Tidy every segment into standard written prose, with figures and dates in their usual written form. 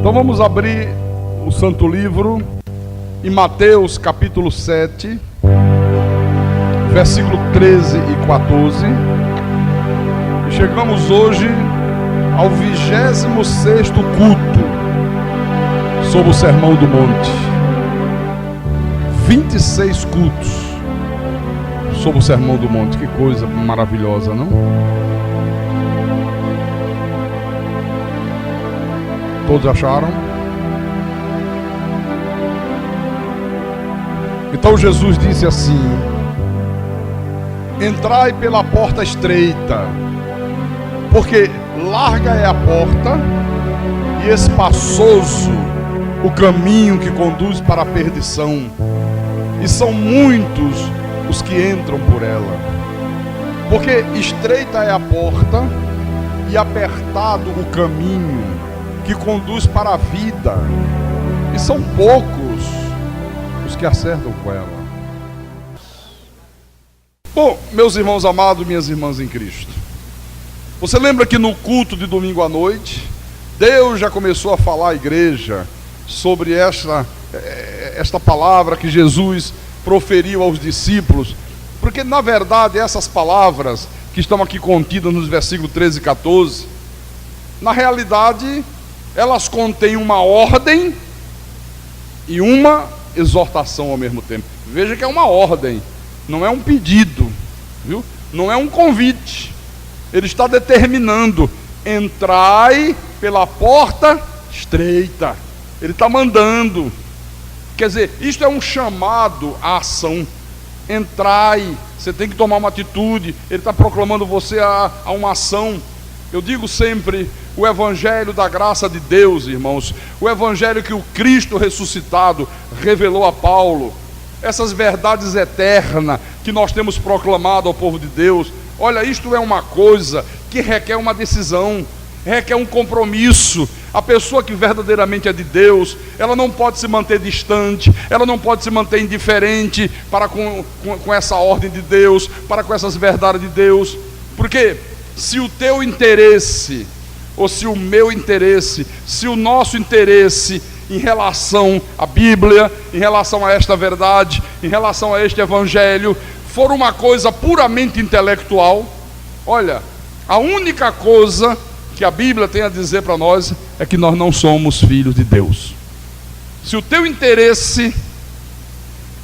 Então vamos abrir o Santo Livro em Mateus capítulo 7, versículo 13 e 14. E chegamos hoje ao 26º culto sobre o Sermão do Monte. 26 cultos sobre o Sermão do Monte. Que coisa maravilhosa, não? Todos acharam? Então Jesus disse assim: entrai pela porta estreita, porque larga é a porta e espaçoso o caminho que conduz para a perdição, e são muitos os que entram por ela. Porque estreita é a porta e apertado o caminho que conduz para a vida, e são poucos os que acertam com ela. Bom, meus irmãos amados, minhas irmãs em Cristo, você lembra que no culto de domingo à noite, Deus já começou a falar à igreja sobre esta palavra que Jesus proferiu aos discípulos? Porque na verdade essas palavras que estão aqui contidas nos versículos 13 e 14, na realidade elas contêm uma ordem e uma exortação ao mesmo tempo. Veja que é uma ordem, não é um pedido, viu? Não é um convite. Ele está determinando: entrai pela porta estreita. Ele está mandando. Quer dizer, isto é um chamado à ação. Entrai, você tem que tomar uma atitude. Ele está proclamando você a uma ação. Eu digo sempre, o evangelho da graça de Deus, irmãos, o evangelho que o Cristo ressuscitado revelou a Paulo, essas verdades eternas que nós temos proclamado ao povo de Deus, olha, isto é uma coisa que requer uma decisão, requer um compromisso. A pessoa que verdadeiramente é de Deus, ela não pode se manter distante, ela não pode se manter indiferente para com essa ordem de Deus, para com essas verdades de Deus. Porque se o teu interesse, ou se o meu interesse, se o nosso interesse em relação à Bíblia, em relação a esta verdade, em relação a este evangelho, for uma coisa puramente intelectual, olha, a única coisa que a Bíblia tem a dizer para nós é que nós não somos filhos de Deus. Se o teu interesse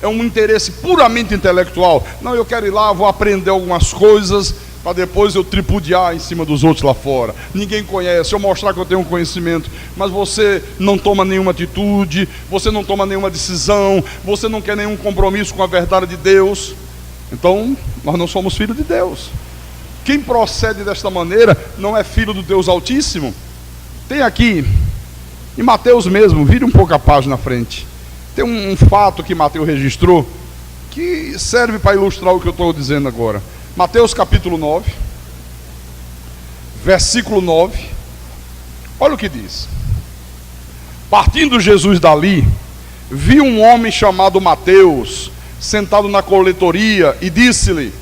é um interesse puramente intelectual, não, eu quero ir lá, vou aprender algumas coisas para depois eu tripudiar em cima dos outros lá fora. Ninguém conhece, eu mostrar que eu tenho um conhecimento, mas você não toma nenhuma atitude, você não toma nenhuma decisão, você não quer nenhum compromisso com a verdade de Deus. Então, nós não somos filhos de Deus. Quem procede desta maneira não é filho do Deus Altíssimo. Tem aqui, em Mateus mesmo, vire um pouco a página na frente, tem um fato que Mateus registrou, que serve para ilustrar o que eu estou dizendo agora. Mateus capítulo 9, versículo 9, olha o que diz: partindo Jesus dali, viu um homem chamado Mateus, sentado na coletoria, e disse-lhe: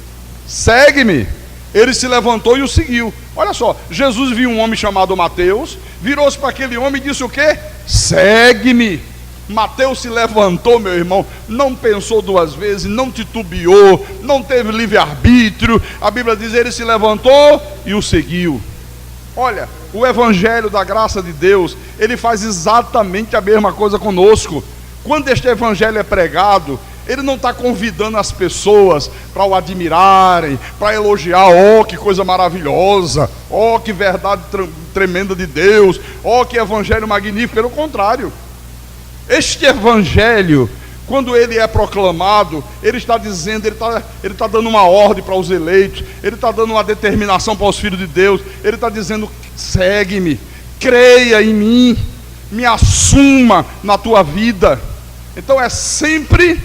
segue-me. Ele se levantou e o seguiu. Olha só, Jesus viu um homem chamado Mateus, virou-se para aquele homem e disse o quê? Segue-me. Mateus se levantou, meu irmão, não pensou duas vezes, não titubeou, não teve livre-arbítrio. A Bíblia diz: ele se levantou e o seguiu. Olha, o evangelho da graça de Deus, ele faz exatamente a mesma coisa conosco. Quando este evangelho é pregado, ele não está convidando as pessoas para o admirarem, para elogiar: oh, que coisa maravilhosa, oh, que verdade tremenda de Deus, oh, que evangelho magnífico. Pelo contrário, este evangelho, quando ele é proclamado, ele está dizendo, ele está dando uma ordem para os eleitos, ele está dando uma determinação para os filhos de Deus. Ele está dizendo: segue-me, creia em mim, me assuma na tua vida. Então é sempre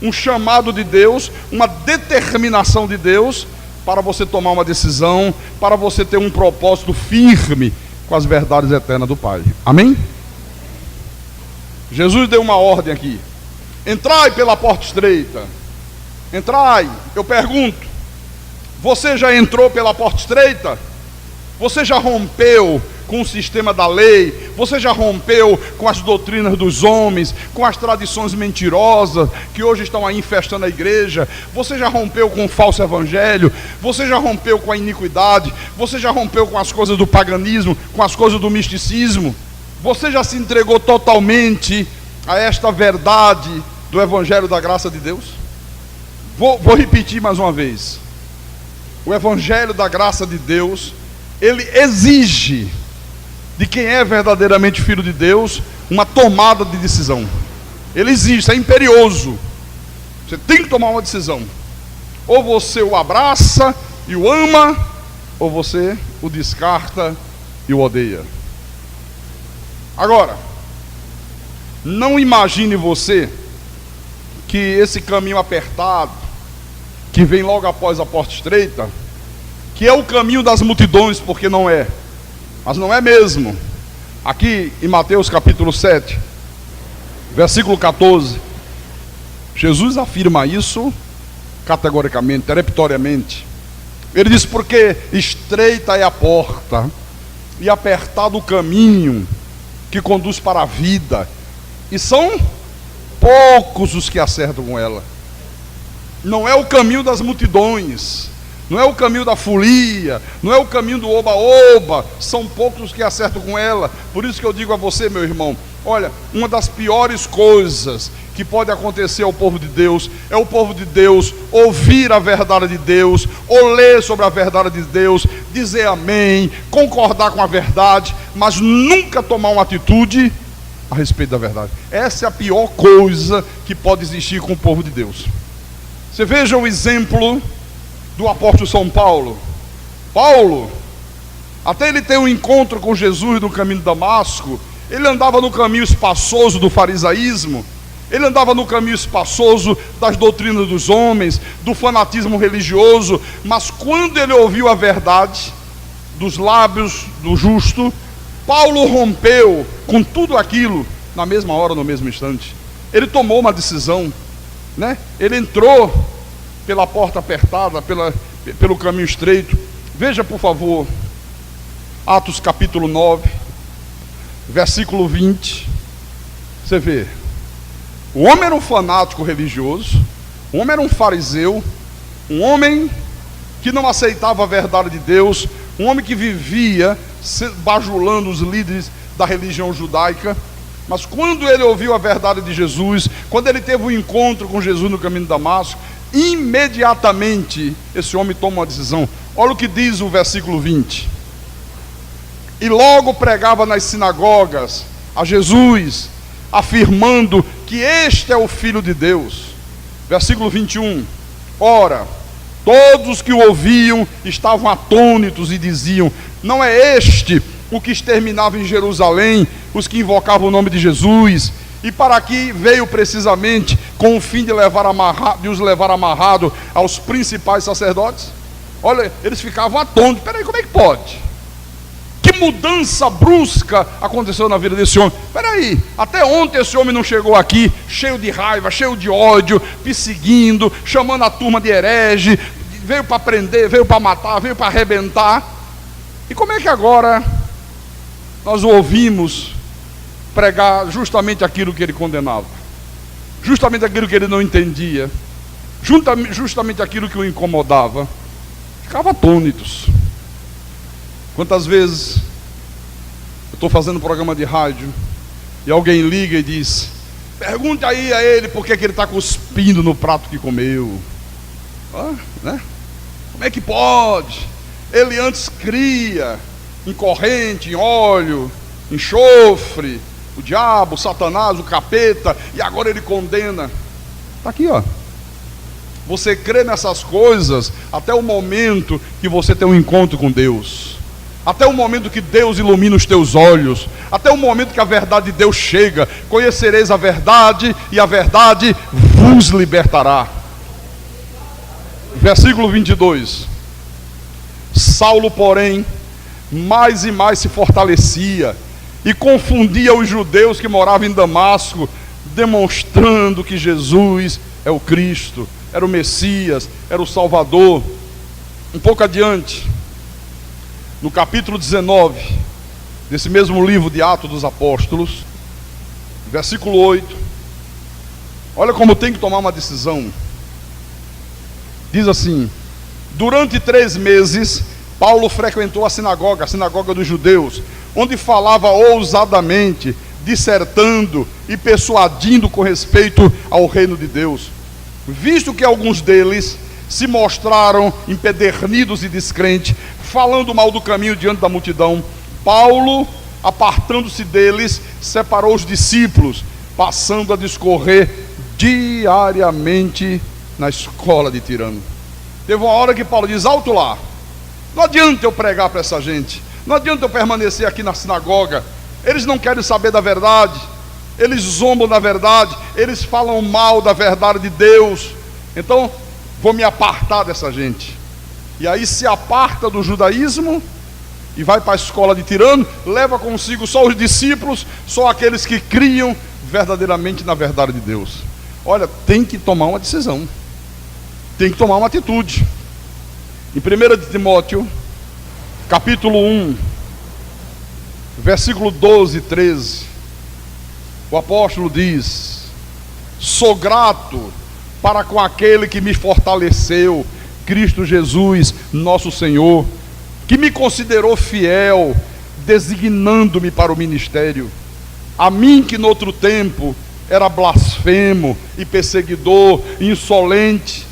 um chamado de Deus, uma determinação de Deus para você tomar uma decisão, para você ter um propósito firme com as verdades eternas do Pai. Amém? Jesus deu uma ordem aqui: entrai pela porta estreita. Entrai. Eu pergunto, você já entrou pela porta estreita? Você já rompeu com o sistema da lei, você já rompeu com as doutrinas dos homens, com as tradições mentirosas que hoje estão aí infestando a igreja, você já rompeu com o falso evangelho, você já rompeu com a iniquidade, você já rompeu com as coisas do paganismo, com as coisas do misticismo, você já se entregou totalmente a esta verdade do evangelho da graça de Deus? Vou repetir mais uma vez. O evangelho da graça de Deus, ele exige de quem é verdadeiramente filho de Deus uma tomada de decisão. Ele exige, isso é imperioso. Você tem que tomar uma decisão. Ou você o abraça e o ama, ou você o descarta e o odeia. Agora, não imagine você que esse caminho apertado, que vem logo após a porta estreita, que é o caminho das multidões, porque não é, mas não é mesmo. Aqui em Mateus capítulo 7, versículo 14, Jesus afirma isso categoricamente, peremptoriamente. Ele diz: porque estreita é a porta e apertado o caminho que conduz para a vida, e são poucos os que acertam com ela. Não é o caminho das multidões, não é o caminho da folia, não é o caminho do oba-oba, são poucos os que acertam com ela. Por isso que eu digo a você, meu irmão, olha, uma das piores coisas que pode acontecer ao povo de Deus, é o povo de Deus ouvir a verdade de Deus, ou ler sobre a verdade de Deus, dizer amém, concordar com a verdade, mas nunca tomar uma atitude a respeito da verdade. Essa é a pior coisa que pode existir com o povo de Deus. Você veja o exemplo do apóstolo São Paulo. Paulo, até ele ter um encontro com Jesus no caminho de Damasco, ele andava no caminho espaçoso do farisaísmo, ele andava no caminho espaçoso das doutrinas dos homens, do fanatismo religioso, mas quando ele ouviu a verdade dos lábios do justo, Paulo rompeu com tudo aquilo na mesma hora, no mesmo instante. Ele tomou uma decisão, né? Ele entrou pela porta apertada, pelo caminho estreito. Veja, por favor, Atos capítulo 9, versículo 20. Você vê, o homem era um fanático religioso, o homem era um fariseu, um homem que não aceitava a verdade de Deus, um homem que vivia bajulando os líderes da religião judaica. Mas quando ele ouviu a verdade de Jesus, quando ele teve um encontro com Jesus no caminho de Damasco, imediatamente esse homem toma uma decisão. Olha o que diz o versículo 20. E logo pregava nas sinagogas a Jesus, afirmando que este é o Filho de Deus. Versículo 21. Ora, todos que o ouviam estavam atônitos e diziam: não é este o que exterminava em Jerusalém os que invocavam o nome de Jesus? E para aqui veio precisamente com o fim de os levar amarrado aos principais sacerdotes? Olha, eles ficavam atônitos. Peraí, como é que pode? Que mudança brusca aconteceu na vida desse homem? Peraí, até ontem esse homem não chegou aqui cheio de raiva, cheio de ódio, perseguindo, chamando a turma de herege, veio para prender, veio para matar, veio para arrebentar. E como é que agora nós o ouvimos pregar justamente aquilo que ele condenava, justamente aquilo que ele não entendia, justamente aquilo que o incomodava? Ficava atônitos. Quantas vezes eu estou fazendo um programa de rádio e alguém liga e diz: pergunte aí a ele por que ele está cuspindo no prato que comeu. Né? Como é que pode? Ele antes cria em corrente, em óleo, enxofre, o diabo, o Satanás, o capeta, e agora ele condena. Está aqui, ó. Você crê nessas coisas até o momento que você tem um encontro com Deus, até o momento que Deus ilumina os teus olhos, até o momento que a verdade de Deus chega. Conhecereis a verdade e a verdade vos libertará. Versículo 22. Saulo, porém, mais e mais se fortalecia e confundia os judeus que moravam em Damasco, demonstrando que Jesus é o Cristo, era o Messias, era o Salvador. Um pouco adiante, no capítulo 19, desse mesmo livro de Atos dos Apóstolos, versículo 8. Olha como tem que tomar uma decisão. Diz assim: durante 3 meses, Paulo frequentou a sinagoga dos judeus, onde falava ousadamente, dissertando e persuadindo com respeito ao reino de Deus. Visto que alguns deles se mostraram empedernidos e descrentes, falando mal do caminho diante da multidão, Paulo, apartando-se deles, separou os discípulos, passando a discorrer diariamente na escola de Tirano. Teve uma hora que Paulo diz: alto lá, não adianta eu pregar para essa gente, não adianta eu permanecer aqui na sinagoga, eles não querem saber da verdade, eles zombam da verdade, eles falam mal da verdade de Deus, então vou me apartar dessa gente. E aí se aparta do judaísmo e vai para a escola de Tirano, leva consigo só os discípulos, só aqueles que criam verdadeiramente na verdade de Deus. Olha, tem que tomar uma decisão, tem que tomar uma atitude. Em 1 de Timóteo, capítulo 1, versículo 12 e 13, o apóstolo diz: sou grato para com aquele que me fortaleceu, Cristo Jesus, nosso Senhor, que me considerou fiel, designando-me para o ministério. A mim que no outro tempo era blasfemo e perseguidor, insolente,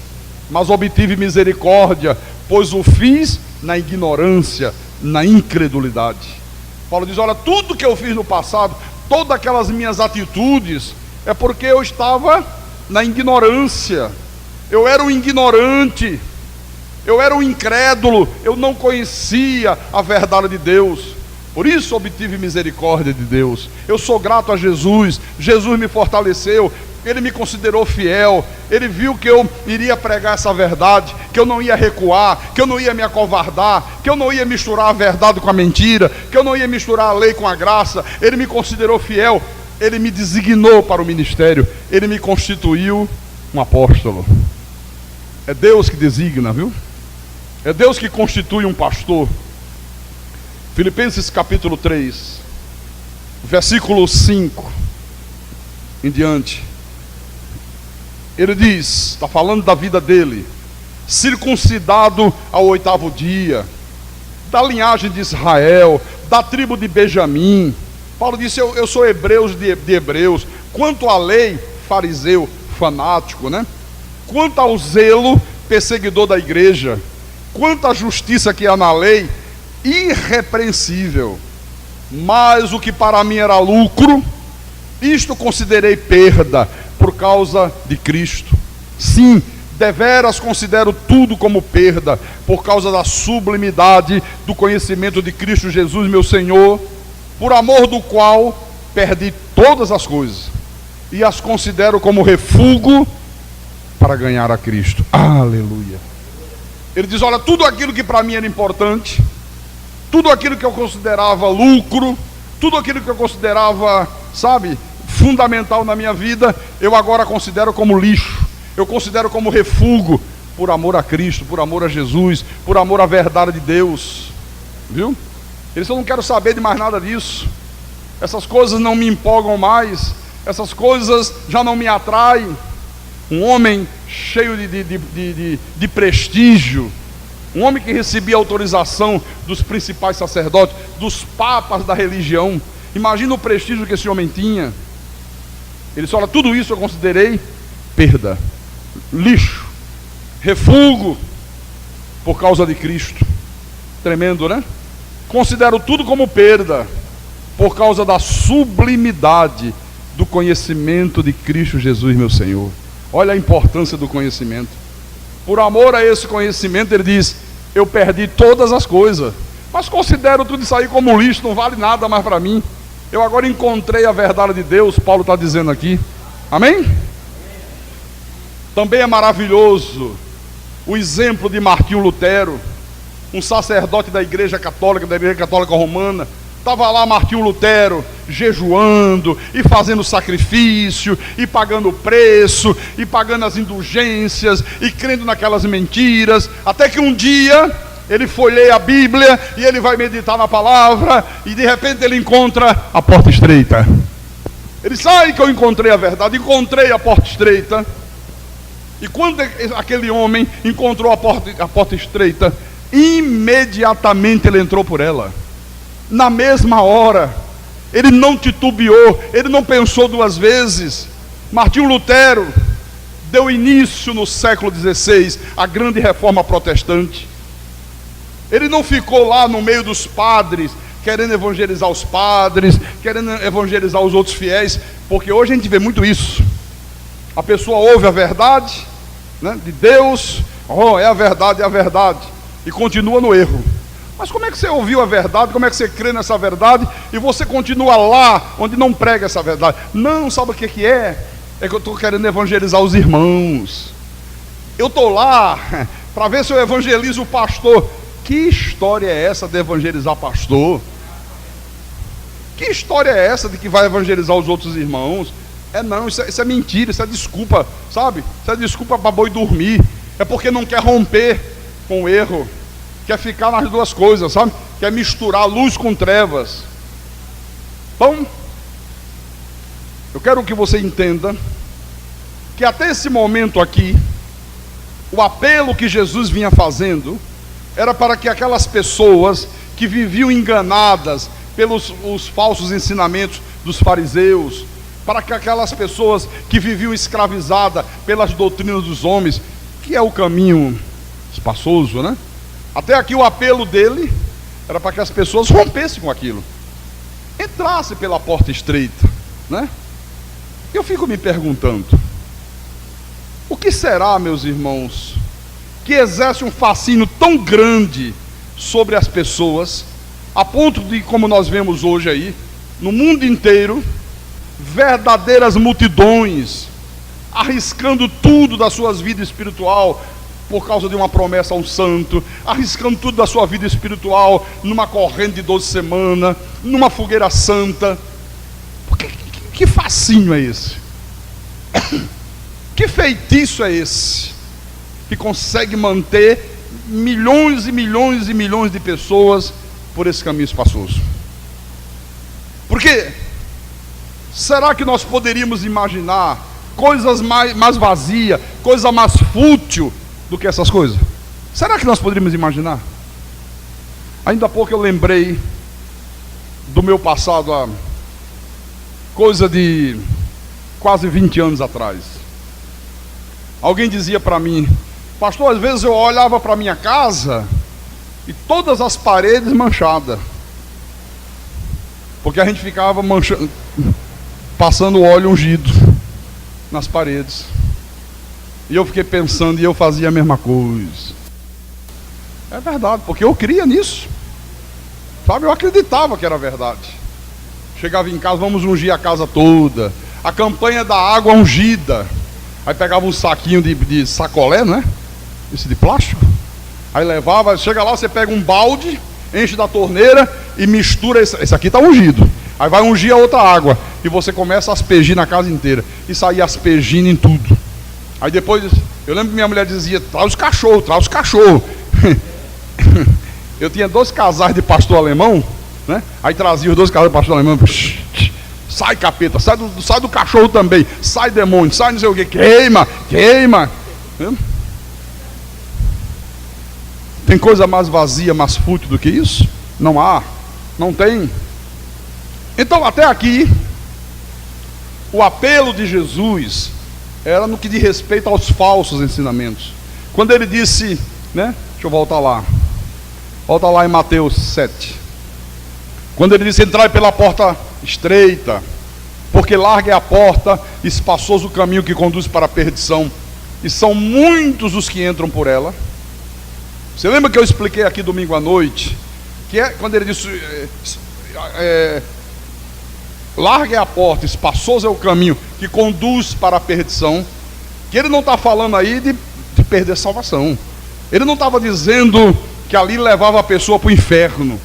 mas obtive misericórdia, pois o fiz na ignorância, na incredulidade. Paulo diz: olha, tudo que eu fiz no passado, todas aquelas minhas atitudes, é porque eu estava na ignorância, eu era um ignorante, eu era um incrédulo, eu não conhecia a verdade de Deus. Por isso obtive misericórdia de Deus. Eu sou grato a Jesus. Jesus me fortaleceu, Ele me considerou fiel, Ele viu que eu iria pregar essa verdade, que eu não ia recuar, que eu não ia me acovardar, que eu não ia misturar a verdade com a mentira, que eu não ia misturar a lei com a graça. Ele me considerou fiel, Ele me designou para o ministério, Ele me constituiu um apóstolo. É Deus que designa, viu? É Deus que constitui um pastor. Filipenses capítulo 3, versículo 5 em diante, ele diz, está falando da vida dele: circuncidado ao 8º dia, da linhagem de Israel, da tribo de Benjamim. Paulo disse: eu sou hebreu de hebreus. Quanto à lei, fariseu, fanático, né? Quanto ao zelo, perseguidor da igreja. Quanto à justiça que há na lei, irrepreensível. Mas o que para mim era lucro, isto considerei perda por causa de Cristo. Sim, deveras considero tudo como perda por causa da sublimidade do conhecimento de Cristo Jesus, meu Senhor, por amor do qual perdi todas as coisas e as considero como refúgio para ganhar a Cristo. Aleluia. Ele diz: olha, tudo aquilo que para mim era importante, tudo aquilo que eu considerava lucro, tudo aquilo que eu considerava, sabe, fundamental na minha vida, eu agora considero como lixo, eu considero como refúgio, por amor a Cristo, por amor a Jesus, por amor à verdade de Deus. Viu? Ele disse: eu não quero saber de mais nada disso, essas coisas não me empolgam mais, essas coisas já não me atraem. Um homem cheio de prestígio, um homem que recebia autorização dos principais sacerdotes, dos papas da religião. Imagina o prestígio que esse homem tinha. Ele disse: olha, tudo isso eu considerei perda, lixo, refúgio por causa de Cristo. Tremendo, né? Considero tudo como perda por causa da sublimidade do conhecimento de Cristo Jesus, meu Senhor. Olha a importância do conhecimento. Por amor a esse conhecimento, ele diz: eu perdi todas as coisas, mas considero tudo isso aí como lixo, não vale nada mais para mim. Eu agora encontrei a verdade de Deus, Paulo está dizendo aqui. Amém? Também é maravilhoso o exemplo de Martinho Lutero, um sacerdote da Igreja Católica Romana. Estava lá Martinho Lutero, jejuando, e fazendo sacrifício, e pagando o preço, e pagando as indulgências, e crendo naquelas mentiras, até que um dia ele folheia a Bíblia e ele vai meditar na palavra e de repente ele encontra a porta estreita. Ele sabe que eu encontrei a verdade, encontrei a porta estreita. E quando aquele homem encontrou a porta estreita, imediatamente ele entrou por ela. Na mesma hora, ele não titubeou, ele não pensou duas vezes. Martinho Lutero deu início no século XVI à grande reforma protestante. Ele não ficou lá no meio dos padres, querendo evangelizar os padres, querendo evangelizar os outros fiéis, porque hoje a gente vê muito isso. A pessoa ouve a verdade, né, de Deus, é a verdade, e continua no erro. Mas como é que você ouviu a verdade, como é que você crê nessa verdade, e você continua lá, onde não prega essa verdade? Não, sabe o que é? É que eu estou querendo evangelizar os irmãos. Eu estou lá para ver se eu evangelizo o pastor. Que história é essa de evangelizar pastor? Que história é essa de que vai evangelizar os outros irmãos? Não, isso é mentira, isso é desculpa, sabe? Isso é desculpa para boi dormir. É porque não quer romper com o erro, quer ficar nas duas coisas, sabe? Quer misturar luz com trevas. Então, eu quero que você entenda que até esse momento aqui, o apelo que Jesus vinha fazendo era para que aquelas pessoas que viviam enganadas pelos os falsos ensinamentos dos fariseus, para que aquelas pessoas que viviam escravizadas pelas doutrinas dos homens, que é o caminho espaçoso, né? Até aqui o apelo dele era para que as pessoas rompessem com aquilo, entrassem pela porta estreita, né? Eu fico me perguntando, o que será, meus irmãos, que exerce um fascínio tão grande sobre as pessoas, a ponto de, como nós vemos hoje aí, no mundo inteiro, verdadeiras multidões, arriscando tudo da sua vida espiritual, por causa de uma promessa a um santo, arriscando tudo da sua vida espiritual, numa corrente de 12 semanas, numa fogueira santa. Que fascínio é esse? Que feitiço é esse? Que consegue manter milhões e milhões e milhões de pessoas por esse caminho espaçoso. Porque será que nós poderíamos imaginar coisas mais vazias, coisa mais fútil do que essas coisas? Será que nós poderíamos imaginar? Ainda há pouco eu lembrei do meu passado, há coisa de quase 20 anos atrás. Alguém dizia para mim: pastor, às vezes eu olhava para minha casa e todas as paredes manchadas, porque a gente ficava passando óleo ungido nas paredes. E eu fiquei pensando, e eu fazia a mesma coisa. É verdade, porque eu cria nisso, sabe? Eu acreditava que era verdade. Chegava em casa, vamos ungir a casa toda. A campanha da água ungida. Aí pegava um saquinho de sacolé, né? Esse de plástico. Aí levava, chega lá, você pega um balde, enche da torneira e mistura. Esse aqui está ungido. Aí vai ungir a outra água. E você começa a aspergir na casa inteira. E saía aspergindo em tudo. Aí depois, eu lembro que minha mulher dizia: traz os cachorros, traz os cachorros. Eu tinha 2 casais de pastor alemão, né? Aí trazia os 2 casais de pastor alemão. Sai capeta, sai do cachorro também, sai demônio, sai não sei o que, queima. Tem coisa mais vazia, mais fútil do que isso? Não há, não tem. Então até aqui, o apelo de Jesus era no que diz respeito aos falsos ensinamentos. Quando ele disse, né? Deixa eu voltar lá em Mateus 7. Quando ele disse: entrai pela porta estreita, porque larga é a porta, espaçoso o caminho que conduz para a perdição, e são muitos os que entram por ela. Você lembra que eu expliquei aqui domingo à noite, que é quando ele disse: larga é a porta, espaçoso é o caminho que conduz para a perdição, que ele não está falando aí de perder salvação. Ele não estava dizendo que ali levava a pessoa para o inferno.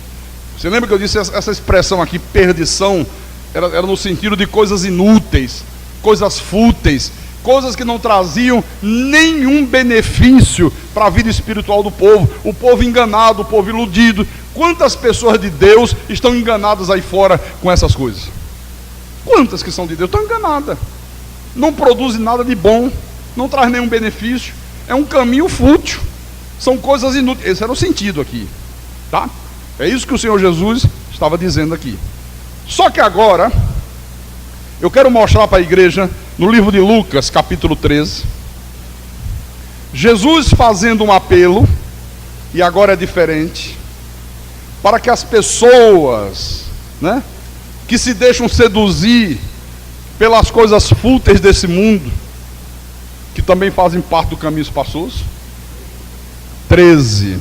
Você lembra que eu disse essa expressão aqui, perdição, era no sentido de coisas inúteis, coisas fúteis, coisas que não traziam nenhum benefício para a vida espiritual do povo, o povo enganado, o povo iludido. Quantas pessoas de Deus estão enganadas aí fora com essas coisas? Quantas que são de Deus estão enganadas? Não produzem nada de bom, não traz nenhum benefício, é um caminho fútil, são coisas inúteis. Esse era o sentido aqui, tá? É isso que o Senhor Jesus estava dizendo aqui. Só que agora eu quero mostrar para a igreja, no livro de Lucas, capítulo 13, Jesus fazendo um apelo, e agora é diferente, para que as pessoas, né, que se deixam seduzir pelas coisas fúteis desse mundo, que também fazem parte do caminho espaçoso. 13.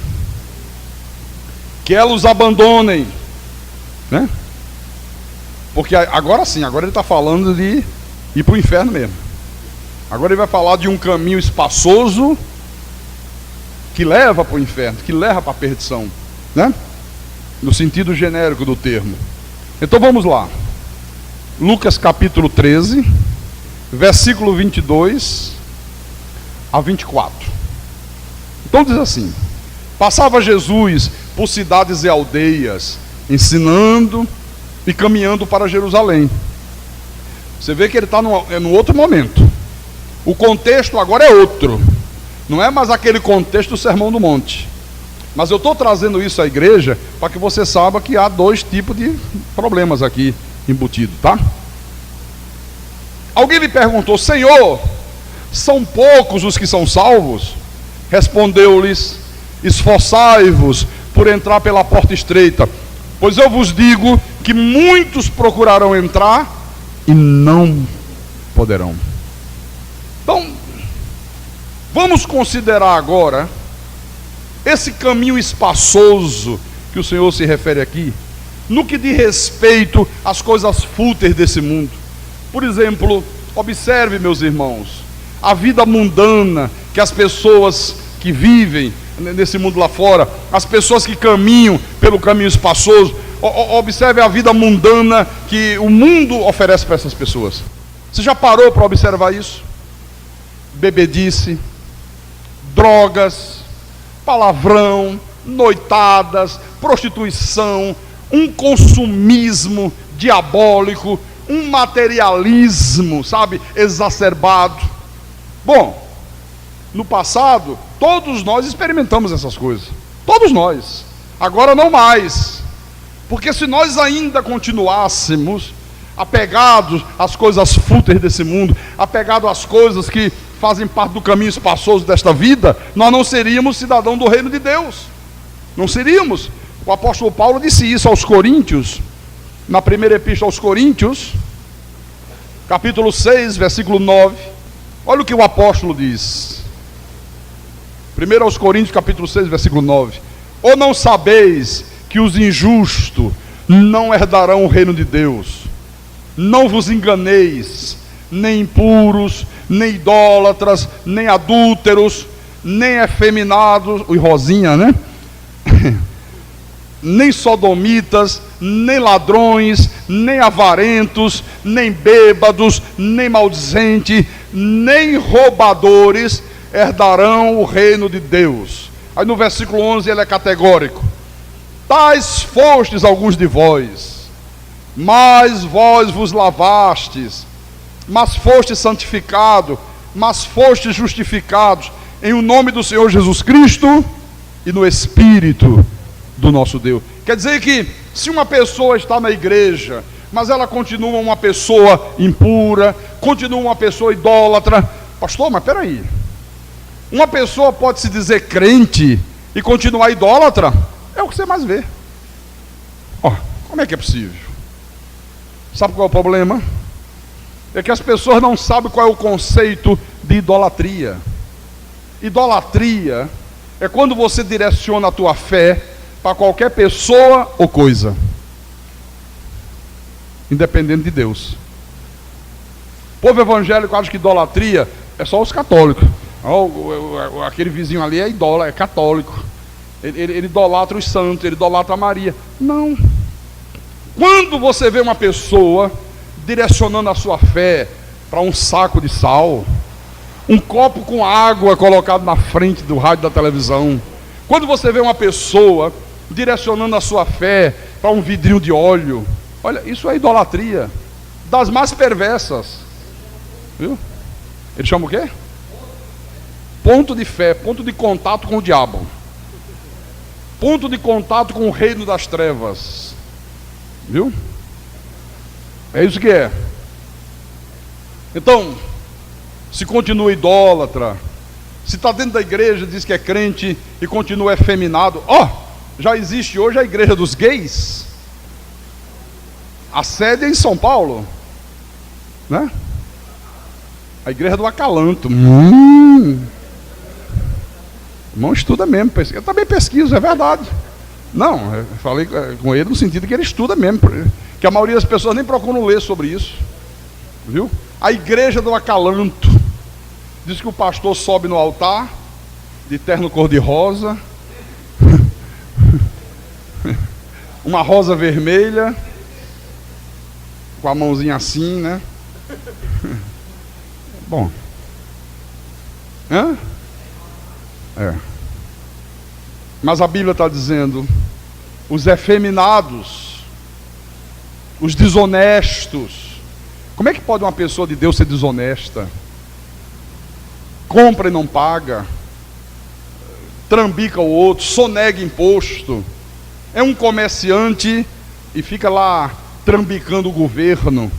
Que elas os abandonem, né? Porque agora sim, agora ele está falando de ir para o inferno mesmo. Agora ele vai falar de um caminho espaçoso que leva para o inferno, que leva para a perdição, né? No sentido genérico do termo. Então vamos lá. Lucas capítulo 13, versículo 22 a 24. Então diz assim: passava Jesus por cidades e aldeias, ensinando e caminhando para Jerusalém. Você vê que ele está no outro momento. O contexto agora é outro. Não é mais aquele contexto do Sermão do Monte. Mas eu estou trazendo isso à igreja para que você saiba que há dois tipos de problemas aqui embutidos, tá? Alguém lhe perguntou: Senhor, são poucos os que são salvos? Respondeu-lhes: esforçai-vos por entrar pela porta estreita, pois eu vos digo que muitos procurarão entrar e não poderão. Então, vamos considerar agora esse caminho espaçoso que o Senhor se refere aqui, no que diz respeito às coisas fúteis desse mundo. Por exemplo, observe, meus irmãos, a vida mundana que as pessoas que vivem nesse mundo lá fora, as pessoas que caminham pelo caminho espaçoso, observe a vida mundana que o mundo oferece para essas pessoas. Você já parou para observar isso? Bebedice, drogas, palavrão, noitadas, prostituição, um consumismo diabólico, um materialismo, sabe, exacerbado. Bom, no passado, todos nós experimentamos essas coisas. Todos nós. Agora não mais. Porque se nós ainda continuássemos apegados às coisas fúteis desse mundo, apegados às coisas que fazem parte do caminho espaçoso desta vida, nós não seríamos cidadão do reino de Deus. Não seríamos. O apóstolo Paulo disse isso aos Coríntios, na primeira epístola aos Coríntios, capítulo 6, versículo 9. Olha o que o apóstolo diz. 1 aos Coríntios, capítulo 6, versículo 9. Ou não sabeis que os injustos não herdarão o reino de Deus? Não vos enganeis, nem impuros, nem idólatras, nem adúlteros, nem efeminados, o rosinha, né? Nem sodomitas, nem ladrões, nem avarentos, nem bêbados, nem maldizentes, nem roubadores herdarão o reino de Deus. Aí no versículo 11 ele é categórico: tais fostes alguns de vós, mas vós vos lavastes, mas fostes santificados, mas fostes justificados em o nome do Senhor Jesus Cristo e no Espírito do nosso Deus. Quer dizer que se uma pessoa está na igreja, mas ela continua uma pessoa impura, continua uma pessoa idólatra, pastor, mas peraí, uma pessoa pode se dizer crente e continuar idólatra? É o que você mais vê. Como é que é possível? Sabe qual é o problema? É que as pessoas não sabem qual é o conceito de idolatria. Idolatria é quando você direciona a tua fé para qualquer pessoa ou coisa, independente de Deus. O povo evangélico acha que idolatria é só os católicos. Aquele vizinho ali é idólatra, é católico. Ele idolatra os santos, ele idolatra a Maria. Não. Quando você vê uma pessoa direcionando a sua fé para um saco de sal, um copo com água colocado na frente do rádio da televisão, quando você vê uma pessoa direcionando a sua fé para um vidrinho de óleo, olha, isso é idolatria, das mais perversas, viu? Ele chama o quê? Ponto de fé, ponto de contato com o diabo, ponto de contato com o reino das trevas, viu? É isso que é. Então, se continua idólatra, se está dentro da igreja, diz que é crente e continua efeminado. Já existe hoje a igreja dos gays. A sede é em São Paulo, né? A igreja do Acalanto. Irmão, estuda mesmo. Eu também pesquiso, é verdade. Não, eu falei com ele no sentido que ele estuda mesmo, que a maioria das pessoas nem procuram ler sobre isso, viu? A igreja do Acalanto diz que o pastor sobe no altar de terno cor-de-rosa, uma rosa vermelha, com a mãozinha assim, né? Bom. Mas a Bíblia está dizendo: os efeminados, os desonestos. Como é que pode uma pessoa de Deus ser desonesta? Compra e não paga, trambica o outro, sonega imposto, é um comerciante e fica lá trambicando o governo,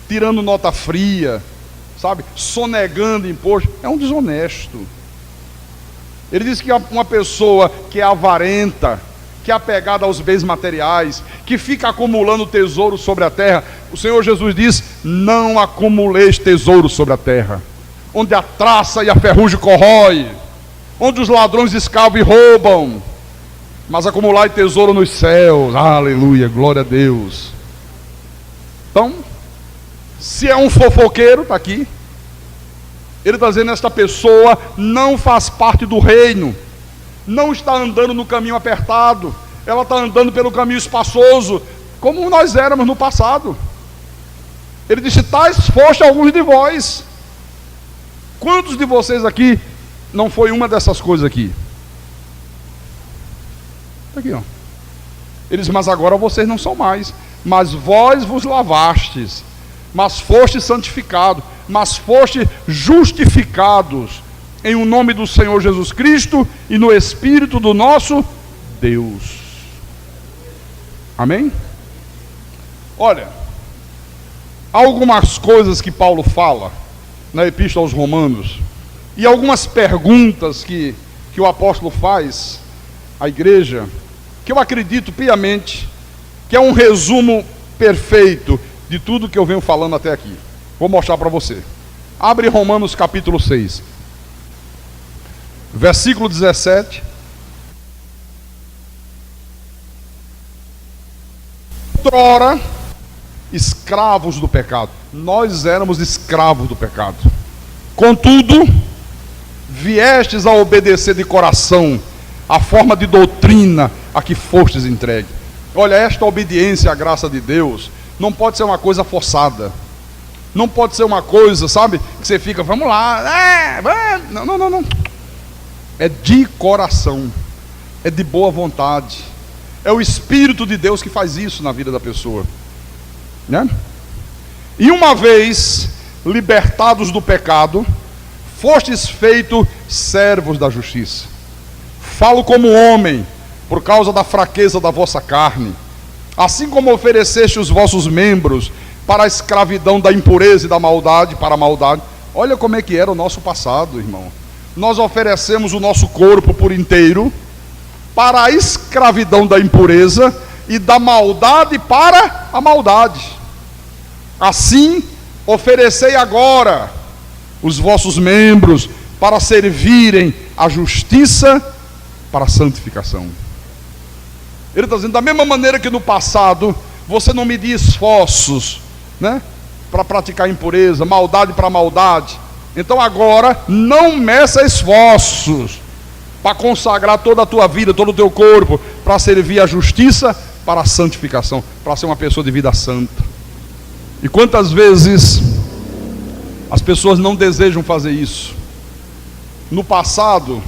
tirando nota fria, sabe, sonegando imposto, é um desonesto. Ele diz que uma pessoa que é avarenta, que é apegada aos bens materiais, que fica acumulando tesouro sobre a terra, o Senhor Jesus diz: não acumuleis tesouro sobre a terra, onde a traça e a ferrugem corrói, onde os ladrões escavam e roubam, mas acumulai tesouro nos céus. Aleluia, glória a Deus. Então, se é um fofoqueiro, está aqui, ele está dizendo: esta pessoa não faz parte do reino, não está andando no caminho apertado, ela está andando pelo caminho espaçoso, como nós éramos no passado. Ele disse: tais foste alguns de vós. Quantos de vocês aqui não foi uma dessas coisas aqui? Está aqui, ó. Ele diz: mas agora vocês não são mais, mas vós vos lavastes, mas foste santificados, mas foste justificados em o nome do Senhor Jesus Cristo e no Espírito do nosso Deus. Amém? Olha, há algumas coisas que Paulo fala na Epístola aos Romanos, e algumas perguntas que o apóstolo faz à igreja, que eu acredito piamente que é um resumo perfeito de tudo que eu venho falando até aqui. Vou mostrar para você. Abre Romanos capítulo 6, versículo 17. Outrora, escravos do pecado. Nós éramos escravos do pecado. Contudo, viestes a obedecer de coração a forma de doutrina a que fostes entregue. Olha, esta obediência à graça de Deus não pode ser uma coisa forçada. Não pode ser uma coisa, sabe, que você fica, vamos lá, não. É de coração, é de boa vontade. É o Espírito de Deus que faz isso na vida da pessoa, né? E uma vez libertados do pecado, fostes feitos servos da justiça. Falo como homem, por causa da fraqueza da vossa carne. Assim como ofereceste os vossos membros para a escravidão da impureza e da maldade, para a maldade. Olha como é que era o nosso passado, irmão. Nós oferecemos o nosso corpo por inteiro para a escravidão da impureza e da maldade para a maldade. Assim, oferecei agora os vossos membros para servirem à justiça para a santificação. Ele está dizendo, da mesma maneira que no passado você não media esforços, né, para praticar impureza, maldade para maldade, então agora não meça esforços para consagrar toda a tua vida, todo o teu corpo, para servir à justiça para a santificação, para ser uma pessoa de vida santa. E quantas vezes as pessoas não desejam fazer isso? no passado,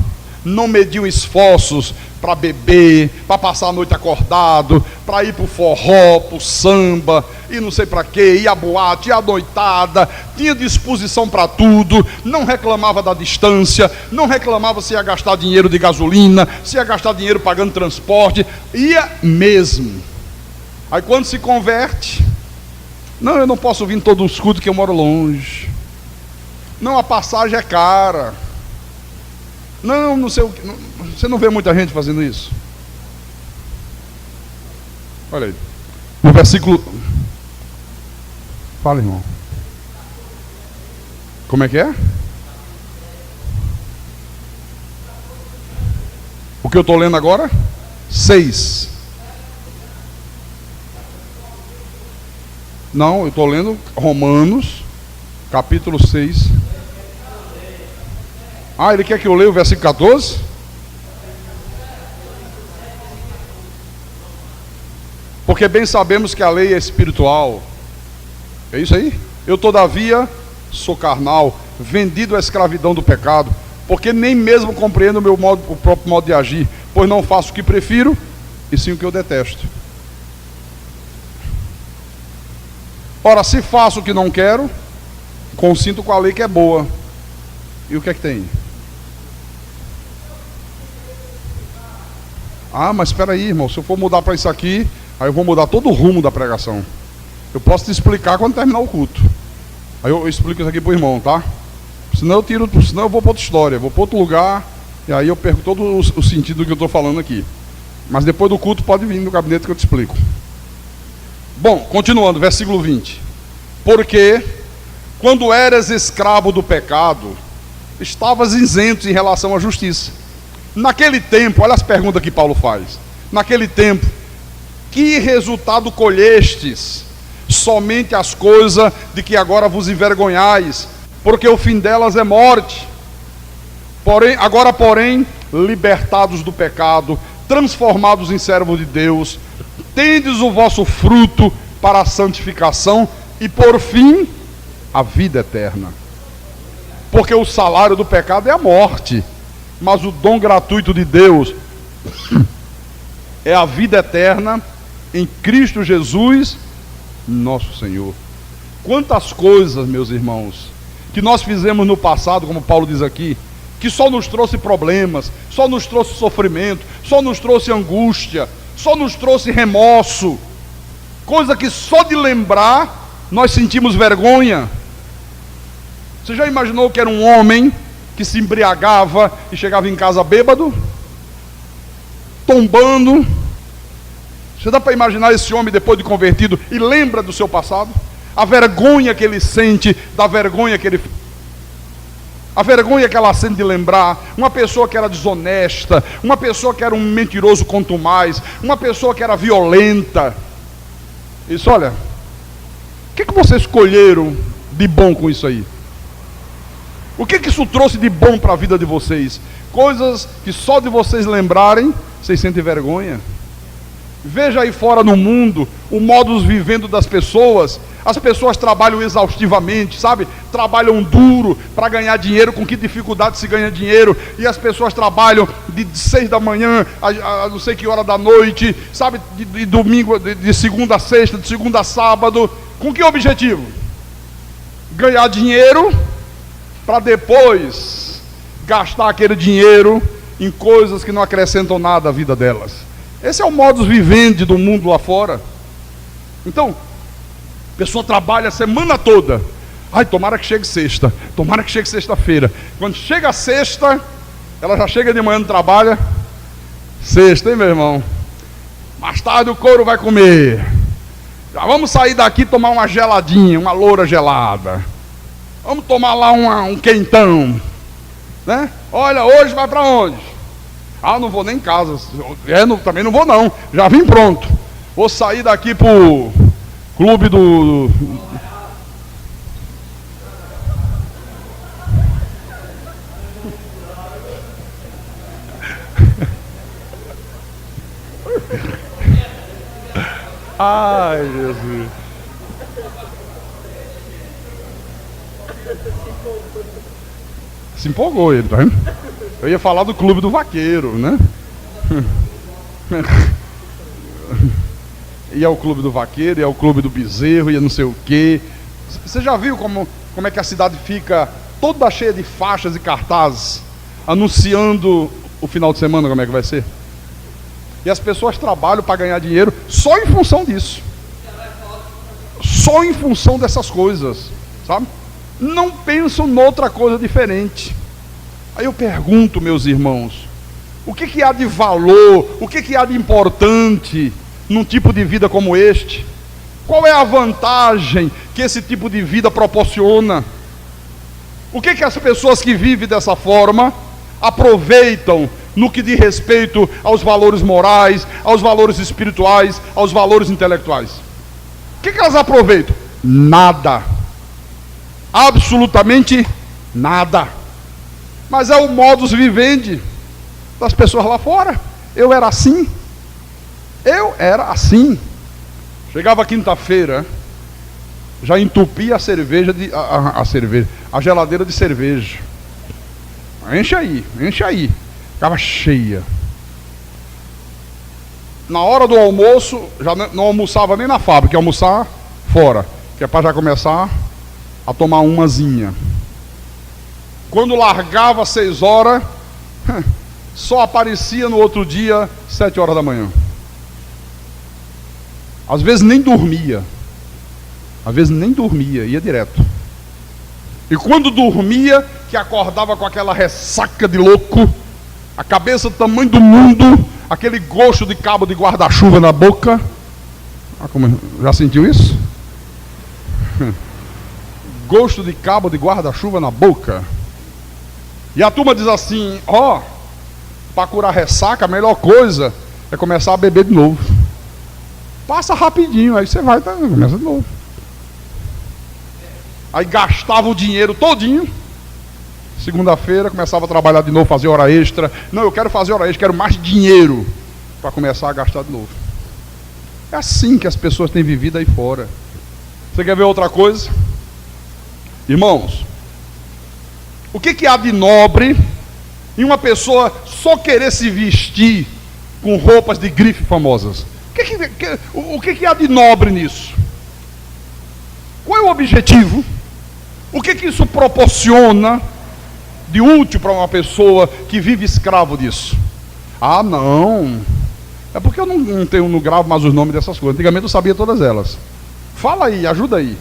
não mediam esforços para beber, para passar a noite acordado, para ir para o forró, para o samba, e não sei para quê, ir à boate, ir à noitada, tinha disposição para tudo, não reclamava da distância, não reclamava se ia gastar dinheiro de gasolina, se ia gastar dinheiro pagando transporte, ia mesmo. Aí quando se converte, não, eu não posso vir em todos os cultos que eu moro longe. Não, a passagem é cara. Não, não sei o que. Você não vê muita gente fazendo isso? Olha aí. No versículo. Fala, irmão. Como é que é? O que eu estou lendo agora? 6. Não, eu estou lendo Romanos, capítulo 6. Ah, ele quer que eu leia o versículo 14? Porque bem sabemos que a lei é espiritual. É isso aí? Eu, todavia, sou carnal, vendido à escravidão do pecado, porque nem mesmo compreendo o próprio modo de agir, pois não faço o que prefiro, e sim o que eu detesto. Ora, se faço o que não quero, consinto com a lei que é boa. E o que é que tem? Ah, mas espera aí, irmão, se eu for mudar para isso aqui, aí eu vou mudar todo o rumo da pregação. Eu posso te explicar quando terminar o culto. Aí eu explico isso aqui para o irmão, tá? Senão eu vou para outra história, vou para outro lugar, e aí eu perco todo o sentido do que eu estou falando aqui. Mas depois do culto pode vir no gabinete que eu te explico. Bom, continuando, versículo 20. Porque, quando eras escravo do pecado, estavas isento em relação à justiça. Naquele tempo, olha as perguntas que Paulo faz. Naquele tempo, que resultado colhestes? Somente as coisas de que agora vos envergonhais, porque o fim delas é morte. Agora, porém, libertados do pecado, transformados em servos de Deus, tendes o vosso fruto para a santificação e, por fim, a vida eterna. Porque o salário do pecado é a morte, mas o dom gratuito de Deus é a vida eterna em Cristo Jesus, nosso Senhor. Quantas coisas, meus irmãos, que nós fizemos no passado, como Paulo diz aqui, que só nos trouxe problemas, só nos trouxe sofrimento, só nos trouxe angústia, só nos trouxe remorso, coisa que só de lembrar nós sentimos vergonha. Você já imaginou que era um homem que se embriagava e chegava em casa bêbado, tombando? Você dá para imaginar esse homem depois de convertido e lembra do seu passado? A vergonha que ele sente, da vergonha que ele... A vergonha que ela sente de lembrar, uma pessoa que era desonesta, uma pessoa que era um mentiroso contumaz, uma pessoa que era violenta. Isso, olha, o que vocês escolheram de bom com isso aí? O que isso trouxe de bom para a vida de vocês? Coisas que só de vocês lembrarem, vocês sentem vergonha. Veja aí fora no mundo, o modus vivendo das pessoas. As pessoas trabalham exaustivamente, sabe? Trabalham duro para ganhar dinheiro. Com que dificuldade se ganha dinheiro? E as pessoas trabalham de 6 da manhã a não sei que hora da noite, sabe? De domingo, de segunda a sexta, de segunda a sábado. Com que objetivo? Ganhar dinheiro para depois gastar aquele dinheiro em coisas que não acrescentam nada à vida delas. Esse é o modus vivendi do mundo lá fora. Então, a pessoa trabalha a semana toda. Ai, tomara que chegue sexta, tomara que chegue sexta-feira. Quando chega a sexta, ela já chega de manhã no trabalho. Sexta, hein, meu irmão? Mais tarde o couro vai comer. Já vamos sair daqui e tomar uma geladinha, uma loura gelada. Vamos tomar lá um quentão, né? Olha, hoje vai para onde? Ah, não vou nem em casa. Também não vou não. Já vim pronto. Vou sair daqui pro clube do... Ai, Jesus. Se empolgou ele, tá vendo? Eu ia falar do clube do vaqueiro, né? E é o clube do vaqueiro, e é o clube do bezerro, e é não sei o quê. Você já viu como é que a cidade fica toda cheia de faixas e cartazes anunciando o final de semana, como é que vai ser? E as pessoas trabalham para ganhar dinheiro só em função disso. Só em função dessas coisas, sabe? Não pensam noutra coisa diferente. Aí eu pergunto, meus irmãos, o que há de valor, o que há de importante num tipo de vida como este? Qual é a vantagem que esse tipo de vida proporciona? O que as pessoas que vivem dessa forma aproveitam no que diz respeito aos valores morais, aos valores espirituais, aos valores intelectuais? O que elas aproveitam? Nada. Absolutamente nada. Mas é o modus vivendi das pessoas lá fora. Eu era assim. Chegava quinta-feira, já entupia a geladeira de cerveja. Enche aí. Ficava cheia. Na hora do almoço, já não almoçava nem na fábrica, ia almoçar fora, que é para já começar a tomar umazinha. Quando largava 6 horas, só aparecia no outro dia 7 horas da manhã. Às vezes nem dormia, ia direto. E quando dormia, que acordava com aquela ressaca de louco, a cabeça do tamanho do mundo, aquele gosto de cabo de guarda-chuva na boca. Já sentiu isso? Gosto de cabo de guarda-chuva na boca. E a turma diz assim: para curar ressaca, a melhor coisa é começar a beber de novo. Passa rapidinho, aí você vai, começa de novo. Aí gastava o dinheiro todinho. Segunda-feira começava a trabalhar de novo, fazer hora extra. Não, eu quero fazer hora extra, quero mais dinheiro para começar a gastar de novo. É assim que as pessoas têm vivido aí fora. Você quer ver outra coisa? Irmãos, o que há de nobre em uma pessoa só querer se vestir com roupas de grife famosas? O que há de nobre nisso? Qual é o objetivo? O que isso proporciona de útil para uma pessoa que vive escravo disso? Ah, não. É porque eu não gravo mais os nomes dessas coisas. Antigamente eu sabia todas elas. Fala aí, ajuda aí.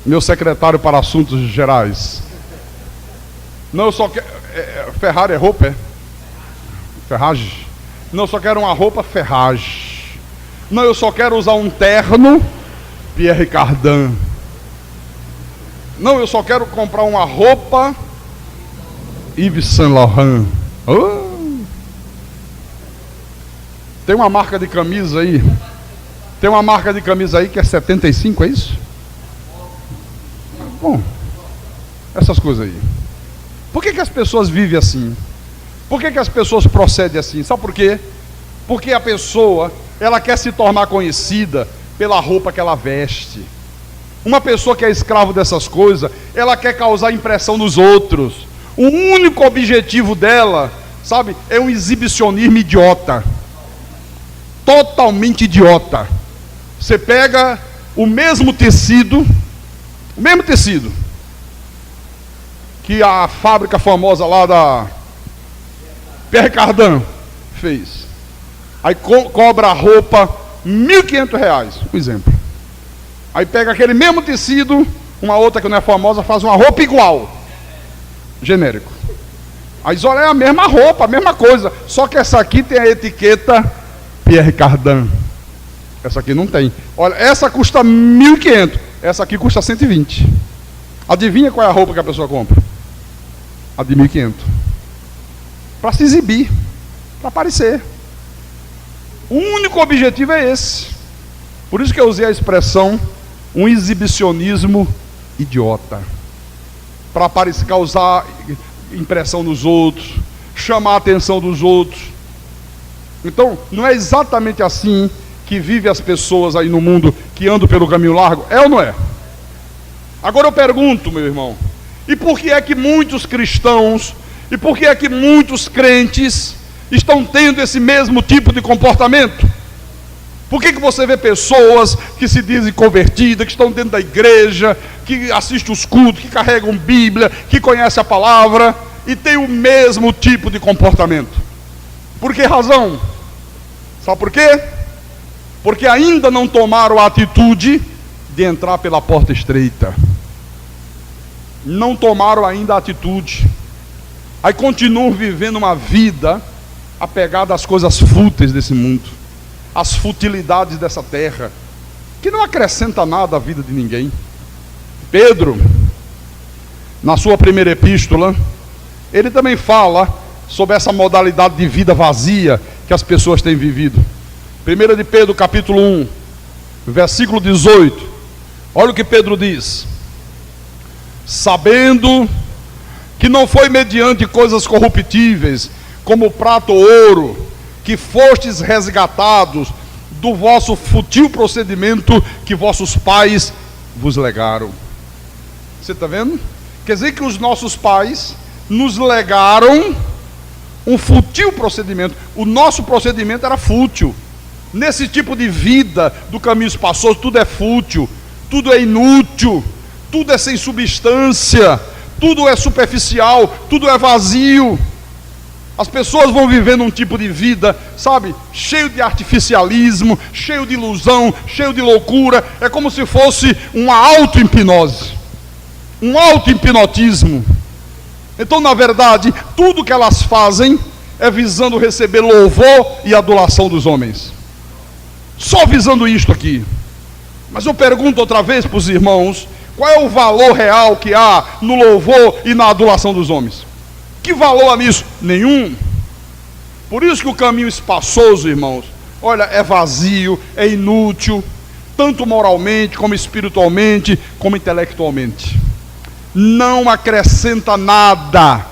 Meu secretário para assuntos gerais. Não, eu só quero. Ferrari é roupa, é? Ferragem. Não, eu só quero uma roupa Ferragem. Não, eu só quero usar um terno Pierre Cardin. Não, eu só quero comprar uma roupa Yves Saint Laurent. Tem uma marca de camisa aí. Tem uma marca de camisa aí que é 75, é isso? Bom, essas coisas aí. Por que as pessoas vivem assim? Por que as pessoas procedem assim? Sabe por quê? Porque a pessoa, ela quer se tornar conhecida pela roupa que ela veste. Uma pessoa que é escravo dessas coisas, ela quer causar impressão nos outros. O único objetivo dela, sabe, é um exibicionismo idiota. Totalmente idiota. Você pega o mesmo tecido que a fábrica famosa lá da Pierre Cardin fez. Aí cobra a roupa R$1.500, um exemplo. Aí pega aquele mesmo tecido, uma outra que não é famosa, faz uma roupa igual, genérico. Aí diz, olha, é a mesma roupa, a mesma coisa, só que essa aqui tem a etiqueta Pierre Cardin. Essa aqui não tem. Olha, essa custa 1.500, essa aqui custa 120. Adivinha qual é a roupa que a pessoa compra? A de 1.500. Para se exibir, para aparecer. O único objetivo é esse. Por isso que eu usei a expressão um exibicionismo idiota. Para aparecer, causar impressão nos outros, chamar a atenção dos outros. Então, não é exatamente assim que vive as pessoas aí no mundo que andam pelo caminho largo? É ou não é? Agora eu pergunto, meu irmão, e por que é que muitos cristãos, e por que é que muitos crentes estão tendo esse mesmo tipo de comportamento? Por que você vê pessoas que se dizem convertidas, que estão dentro da igreja, que assistem os cultos, que carregam Bíblia, que conhecem a palavra, e tem o mesmo tipo de comportamento? Por que razão? Sabe por quê? Porque ainda não tomaram a atitude de entrar pela porta estreita. Não tomaram ainda a atitude. Aí continuam vivendo uma vida apegada às coisas fúteis desse mundo, às futilidades dessa terra, que não acrescenta nada à vida de ninguém. Pedro, na sua primeira epístola, ele também fala sobre essa modalidade de vida vazia que as pessoas têm vivido. 1 de Pedro, capítulo 1, versículo 18. Olha o que Pedro diz: sabendo que não foi mediante coisas corruptíveis, como prata ou ouro, que fostes resgatados do vosso fútil procedimento que vossos pais vos legaram. Você está vendo? Quer dizer que os nossos pais nos legaram um fútil procedimento. O nosso procedimento era fútil. Nesse tipo de vida do caminho espaçoso, tudo é fútil, tudo é inútil, tudo é sem substância, tudo é superficial, tudo é vazio. As pessoas vão vivendo um tipo de vida, sabe, cheio de artificialismo, cheio de ilusão, cheio de loucura. É como se fosse uma auto-hipnose, um auto-hipnotismo. Então, na verdade, tudo que elas fazem é visando receber louvor e adulação dos homens. Só visando isto aqui. Mas eu pergunto outra vez para os irmãos: qual é o valor real que há no louvor e na adulação dos homens? Que valor há nisso? Nenhum. Por isso que o caminho espaçoso, irmãos, olha, é vazio, é inútil, tanto moralmente, como espiritualmente, como intelectualmente. Não acrescenta nada,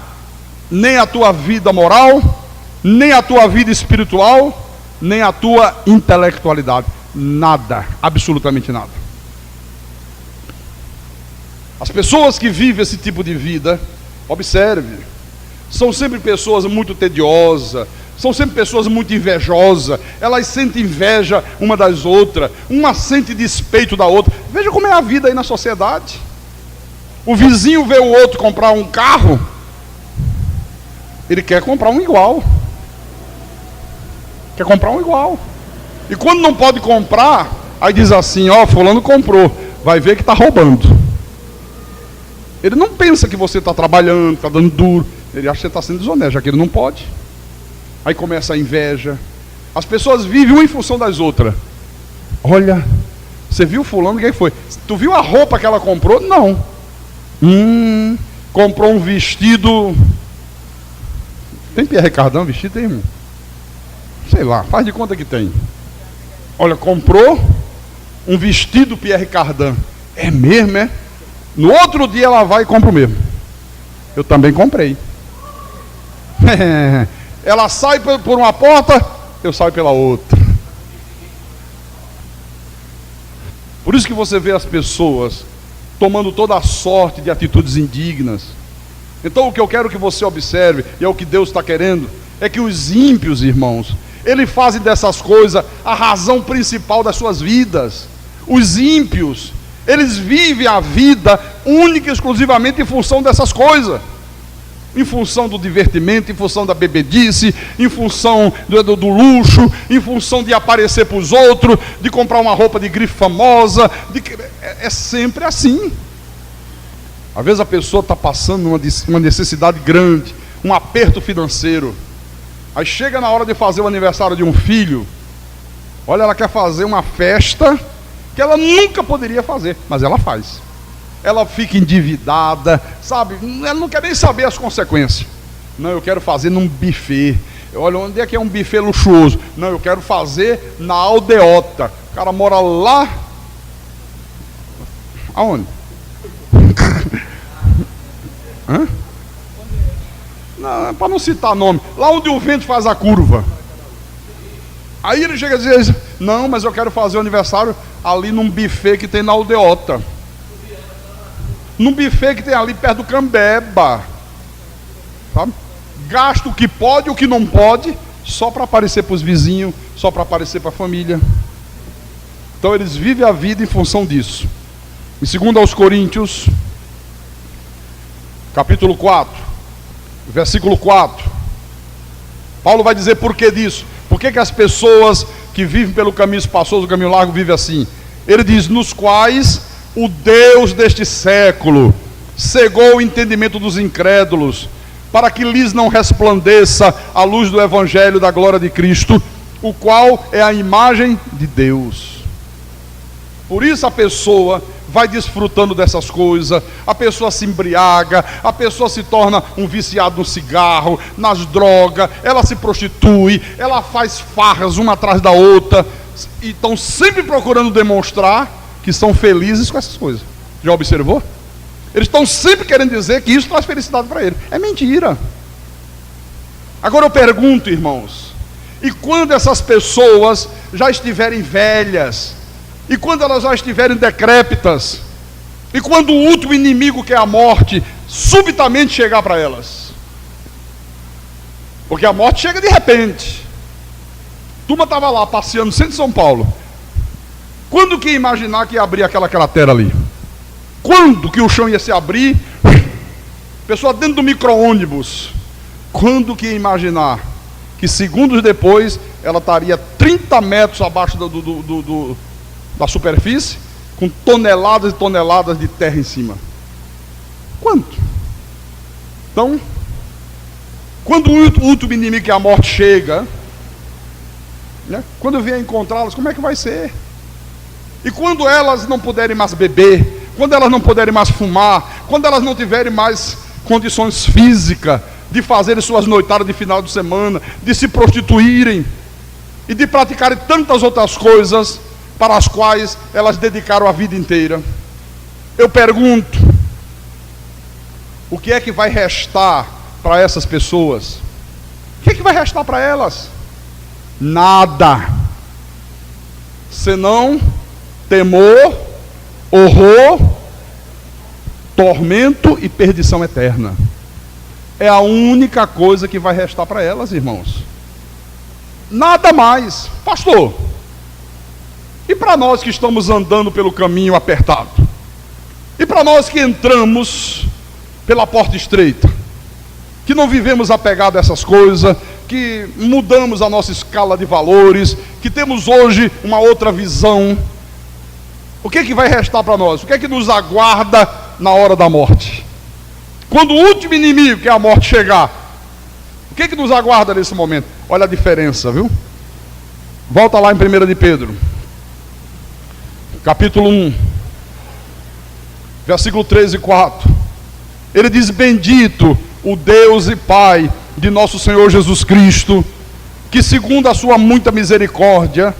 nem a tua vida moral, nem a tua vida espiritual, nem a tua intelectualidade. Nada, absolutamente nada. As pessoas que vivem esse tipo de vida, observe, são sempre pessoas muito tediosas, são sempre pessoas muito invejosas. Elas sentem inveja uma das outras, uma sente despeito da outra. Veja como é a vida aí na sociedade. O vizinho vê o outro comprar um carro, ele quer comprar um igual. Quer comprar um igual. E quando não pode comprar, aí diz assim: ó, fulano comprou, vai ver que está roubando. Ele não pensa que você está trabalhando, está dando duro. Ele acha que você está sendo desonesto, já que ele não pode. Aí começa a inveja. As pessoas vivem uma em função das outras. Olha, você viu fulano, quem foi? Tu viu a roupa que ela comprou? Não. Comprou um vestido. Tem Pierre Cardin vestido? Tem um. Sei lá, faz de conta que tem. Olha, comprou um vestido Pierre Cardin. É mesmo, é? No outro dia ela vai e compra o mesmo. Eu também comprei. Ela sai por uma porta, eu saio pela outra. Por isso que você vê as pessoas tomando toda a sorte de atitudes indignas. Então o que eu quero que você observe, e é o que Deus está querendo, é que os ímpios, irmãos, eles fazem dessas coisas a razão principal das suas vidas. Os ímpios, eles vivem a vida única e exclusivamente em função dessas coisas. Em função do divertimento, em função da bebedice, em função do luxo, em função de aparecer para os outros, de comprar uma roupa de grife famosa. É sempre assim. Às vezes a pessoa está passando uma necessidade grande, um aperto financeiro. Aí chega na hora de fazer o aniversário de um filho. Olha, ela quer fazer uma festa que ela nunca poderia fazer, mas ela faz. Ela fica endividada, sabe? Ela não quer nem saber as consequências. Não, eu quero fazer num buffet. Olha, onde é que é um buffet luxuoso? Não, eu quero fazer na Aldeota. O cara mora lá. Aonde? Hã? Não, para não citar nome. Lá onde o vento faz a curva. Aí ele chega a dizer: não, mas eu quero fazer o aniversário ali num buffet que tem na Aldeota. Num buffet que tem ali perto do Cambeba. Sabe? Gasta o que pode e o que não pode, só para aparecer para os vizinhos, só para aparecer para a família. Então eles vivem a vida em função disso. Em 2 aos Coríntios, capítulo 4, versículo 4, Paulo vai dizer por que disso. Por que as pessoas que vivem pelo caminho espaçoso, o caminho largo, vivem assim? Ele diz, nos quais o Deus deste século cegou o entendimento dos incrédulos, para que lhes não resplandeça a luz do evangelho da glória de Cristo, o qual é a imagem de Deus. Por isso a pessoa vai desfrutando dessas coisas, a pessoa se embriaga, a pessoa se torna um viciado no cigarro, nas drogas, ela se prostitui, ela faz farras uma atrás da outra, e estão sempre procurando demonstrar que são felizes com essas coisas. Já observou? Eles estão sempre querendo dizer que isso traz felicidade para eles. É mentira. Agora eu pergunto, irmãos, e quando essas pessoas já estiverem velhas, e quando elas já estiverem decrépitas, e quando o último inimigo, que é a morte, subitamente chegar para elas? Porque a morte chega de repente. A turma estava lá passeando no centro de São Paulo. Quando que ia imaginar que ia abrir aquela cratera ali? Quando que o chão ia se abrir? Pessoa dentro do micro-ônibus. Quando que ia imaginar que segundos depois ela estaria 30 metros abaixo da superfície, com toneladas e toneladas de terra em cima? Quanto? Então, quando o último inimigo, que é a morte, chega, né, quando eu vier encontrá-las, como é que vai ser? E quando elas não puderem mais beber, quando elas não puderem mais fumar, quando elas não tiverem mais condições físicas de fazerem suas noitadas de final de semana, de se prostituírem e de praticarem tantas outras coisas para as quais elas dedicaram a vida inteira, eu pergunto, o que é que vai restar para essas pessoas? O que é que vai restar para elas? Nada, senão temor, horror, tormento e perdição eterna. É a única coisa que vai restar para elas, irmãos. Nada mais. Pastor, e para nós que estamos andando pelo caminho apertado? E para nós que entramos pela porta estreita? Que não vivemos apegados a essas coisas, que mudamos a nossa escala de valores, que temos hoje uma outra visão. O que é que vai restar para nós? O que é que nos aguarda na hora da morte? Quando o último inimigo, que é a morte, chegar, o que é que nos aguarda nesse momento? Olha a diferença, viu? Volta lá em 1 de Pedro, capítulo 1, versículo 3 e 4. Ele diz, bendito o Deus e Pai de nosso Senhor Jesus Cristo, que segundo a sua muita misericórdia,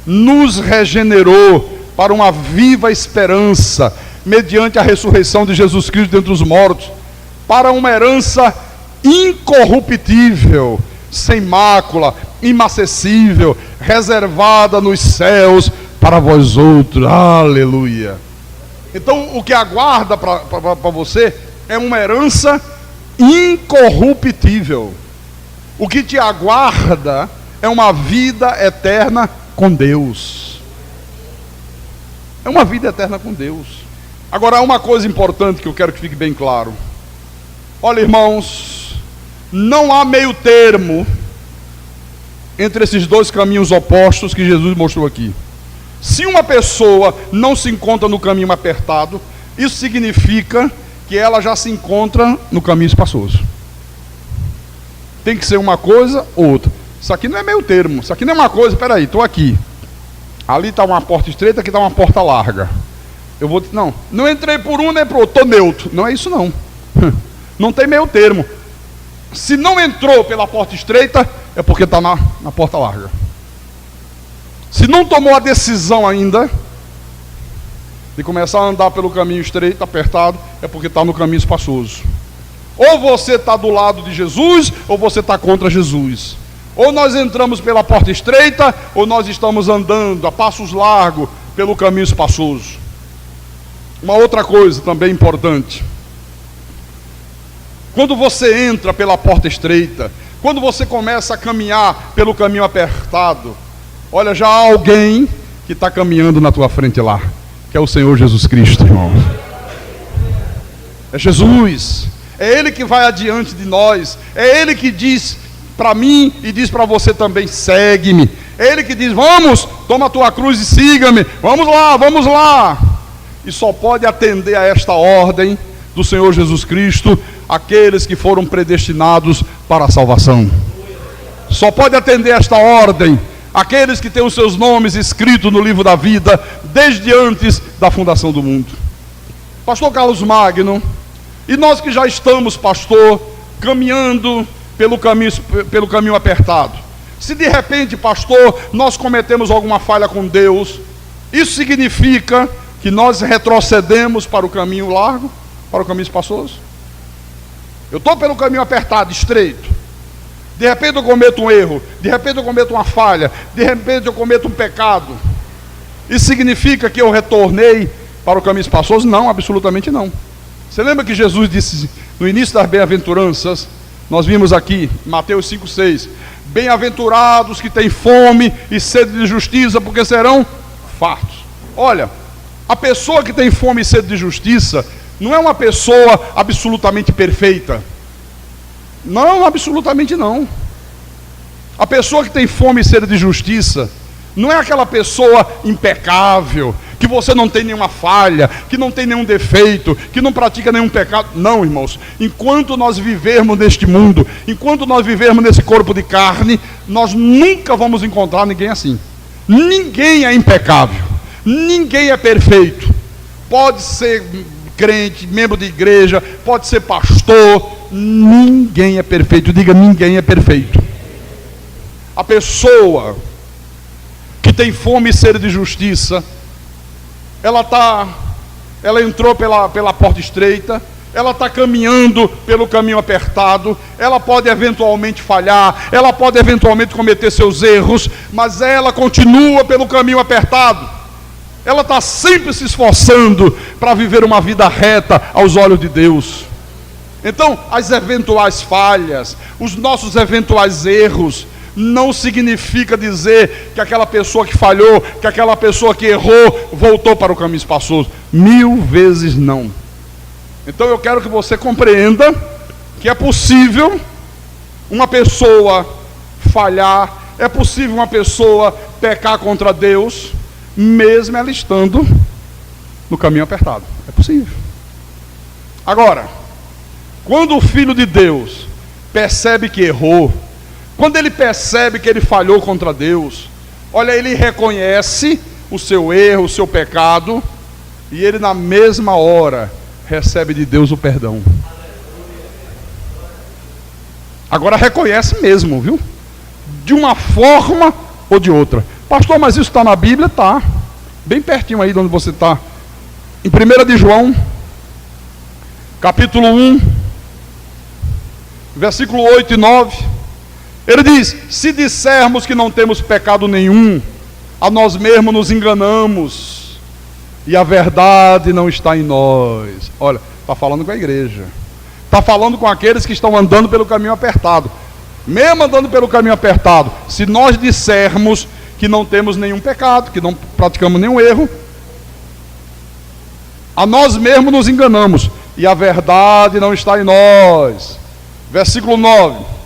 nos regenerou para uma viva esperança, mediante a ressurreição de Jesus Cristo dentre os mortos, para uma herança incorruptível, sem mácula, imacessível, reservada nos céus para vós outros. Aleluia. Então o que aguarda para você é uma herança incorruptível. O que te aguarda é uma vida eterna com Deus. É uma vida eterna com Deus. Agora há uma coisa importante que eu quero que fique bem claro. Olha, irmãos, não há meio termo entre esses dois caminhos opostos que Jesus mostrou aqui. Se uma pessoa não se encontra no caminho apertado, isso significa que ela já se encontra no caminho espaçoso. Tem que ser uma coisa ou outra. Isso aqui não é meio termo, isso aqui não é uma coisa, peraí, estou aqui. Ali está uma porta estreita, aqui está uma porta larga. Eu vou, não entrei por um nem por outro, estou neutro. Não é isso não. Não tem meio termo. Se não entrou pela porta estreita, é porque está na porta larga. Se não tomou a decisão ainda de começar a andar pelo caminho estreito, apertado, é porque está no caminho espaçoso. Ou você está do lado de Jesus, ou você está contra Jesus. Ou nós entramos pela porta estreita, ou nós estamos andando a passos largos pelo caminho espaçoso. Uma outra coisa também importante: quando você entra pela porta estreita, quando você começa a caminhar pelo caminho apertado, olha, já há alguém que está caminhando na tua frente lá, que é o Senhor Jesus Cristo, irmão. É Jesus, é Ele que vai adiante de nós, é Ele que diz para mim e diz para você também: segue-me. É Ele que diz: vamos, toma a tua cruz e siga-me, vamos lá, vamos lá. E só pode atender a esta ordem do Senhor Jesus Cristo aqueles que foram predestinados para a salvação. Só pode atender esta ordem aqueles que têm os seus nomes escritos no livro da vida desde antes da fundação do mundo. Pastor Carlos Magno, e nós que já estamos, pastor, caminhando pelo caminho apertado, se de repente, pastor, nós cometemos alguma falha com Deus, isso significa que nós retrocedemos para o caminho largo, para o caminho espaçoso? Eu estou pelo caminho apertado, estreito, de repente eu cometo um erro, de repente eu cometo uma falha, de repente eu cometo um pecado, isso significa que eu retornei para o caminho espaçoso? Não, absolutamente não. Você lembra que Jesus disse no início das bem-aventuranças, nós vimos aqui, Mateus 5,6, bem-aventurados que têm fome e sede de justiça, porque serão fartos. Olha, a pessoa que tem fome e sede de justiça não é uma pessoa absolutamente perfeita. Não, absolutamente não. A pessoa que tem fome e sede de justiça não é aquela pessoa impecável, que você não tem nenhuma falha, que não tem nenhum defeito, que não pratica nenhum pecado. Não, irmãos, enquanto nós vivermos neste mundo, enquanto nós vivermos nesse corpo de carne, nós nunca vamos encontrar ninguém assim. Ninguém é impecável, ninguém é perfeito. Pode ser crente, membro de igreja, pode ser pastor, ninguém é perfeito. Diga: ninguém é perfeito. A pessoa que tem fome e sede de justiça, ela entrou pela porta estreita, ela está caminhando pelo caminho apertado, ela pode eventualmente falhar, ela pode eventualmente cometer seus erros, mas ela continua pelo caminho apertado. Ela está sempre se esforçando para viver uma vida reta aos olhos de Deus. Então, as eventuais falhas, os nossos eventuais erros, não significa dizer que aquela pessoa que falhou, que aquela pessoa que errou, voltou para o caminho espaçoso. 1000 vezes não. Então eu quero que você compreenda que é possível uma pessoa falhar, é possível uma pessoa pecar contra Deus, mesmo ela estando no caminho apertado. É possível. Agora, quando o Filho de Deus percebe que errou, quando ele percebe que ele falhou contra Deus, olha, ele reconhece o seu erro, o seu pecado, e ele na mesma hora recebe de Deus o perdão. Agora reconhece mesmo, viu? De uma forma ou de outra. Pastor, mas isso está na Bíblia? Está. Bem pertinho aí de onde você está. Em 1 de João, capítulo 1, versículo 8 e 9. Ele diz: se dissermos que não temos pecado nenhum, a nós mesmos nos enganamos, e a verdade não está em nós. Olha, está falando com a igreja, está falando com aqueles que estão andando pelo caminho apertado. Mesmo andando pelo caminho apertado, se nós dissermos que não temos nenhum pecado, que não praticamos nenhum erro, a nós mesmos nos enganamos, e a verdade não está em nós. Versículo 9.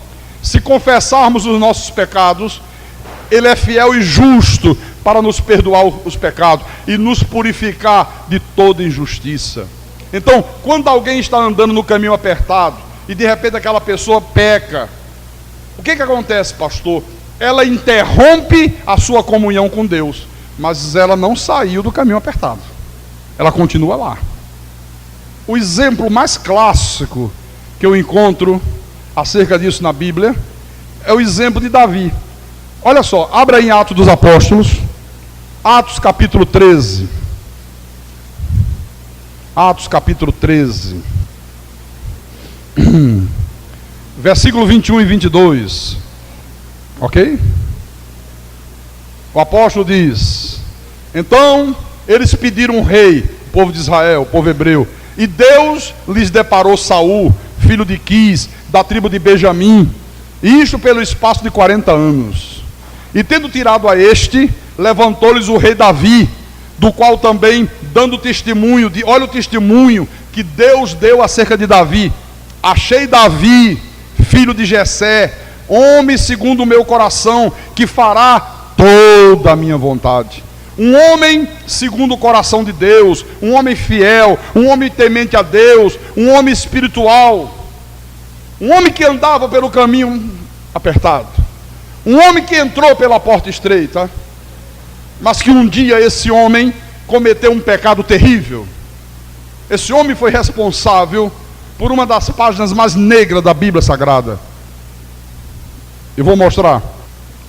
Se confessarmos os nossos pecados, Ele é fiel e justo para nos perdoar os pecados e nos purificar de toda injustiça. Então, quando alguém está andando no caminho apertado e de repente aquela pessoa peca, o que acontece, pastor? Ela interrompe a sua comunhão com Deus, mas ela não saiu do caminho apertado, ela continua lá. O exemplo mais clássico que eu encontro acerca disso na Bíblia é o exemplo de Davi. Olha só, abra em Atos dos Apóstolos, Atos capítulo 13. Atos capítulo 13, versículo 21 e 22. Ok? O apóstolo diz: então eles pediram um rei, o povo de Israel, o povo hebreu, e Deus lhes deparou Saul, filho de Quis, da tribo de Benjamim, e isto pelo espaço de 40 anos. E tendo tirado a este, levantou-lhes o rei Davi, do qual também, dando testemunho, olha o testemunho que Deus deu acerca de Davi: achei Davi, filho de Jessé, homem segundo o meu coração, que fará toda a minha vontade. Um homem segundo o coração de Deus, um homem fiel, um homem temente a Deus, um homem espiritual, um homem que andava pelo caminho apertado, um homem que entrou pela porta estreita, mas que um dia esse homem cometeu um pecado terrível. Esse homem foi responsável por uma das páginas mais negras da Bíblia Sagrada. Eu vou mostrar.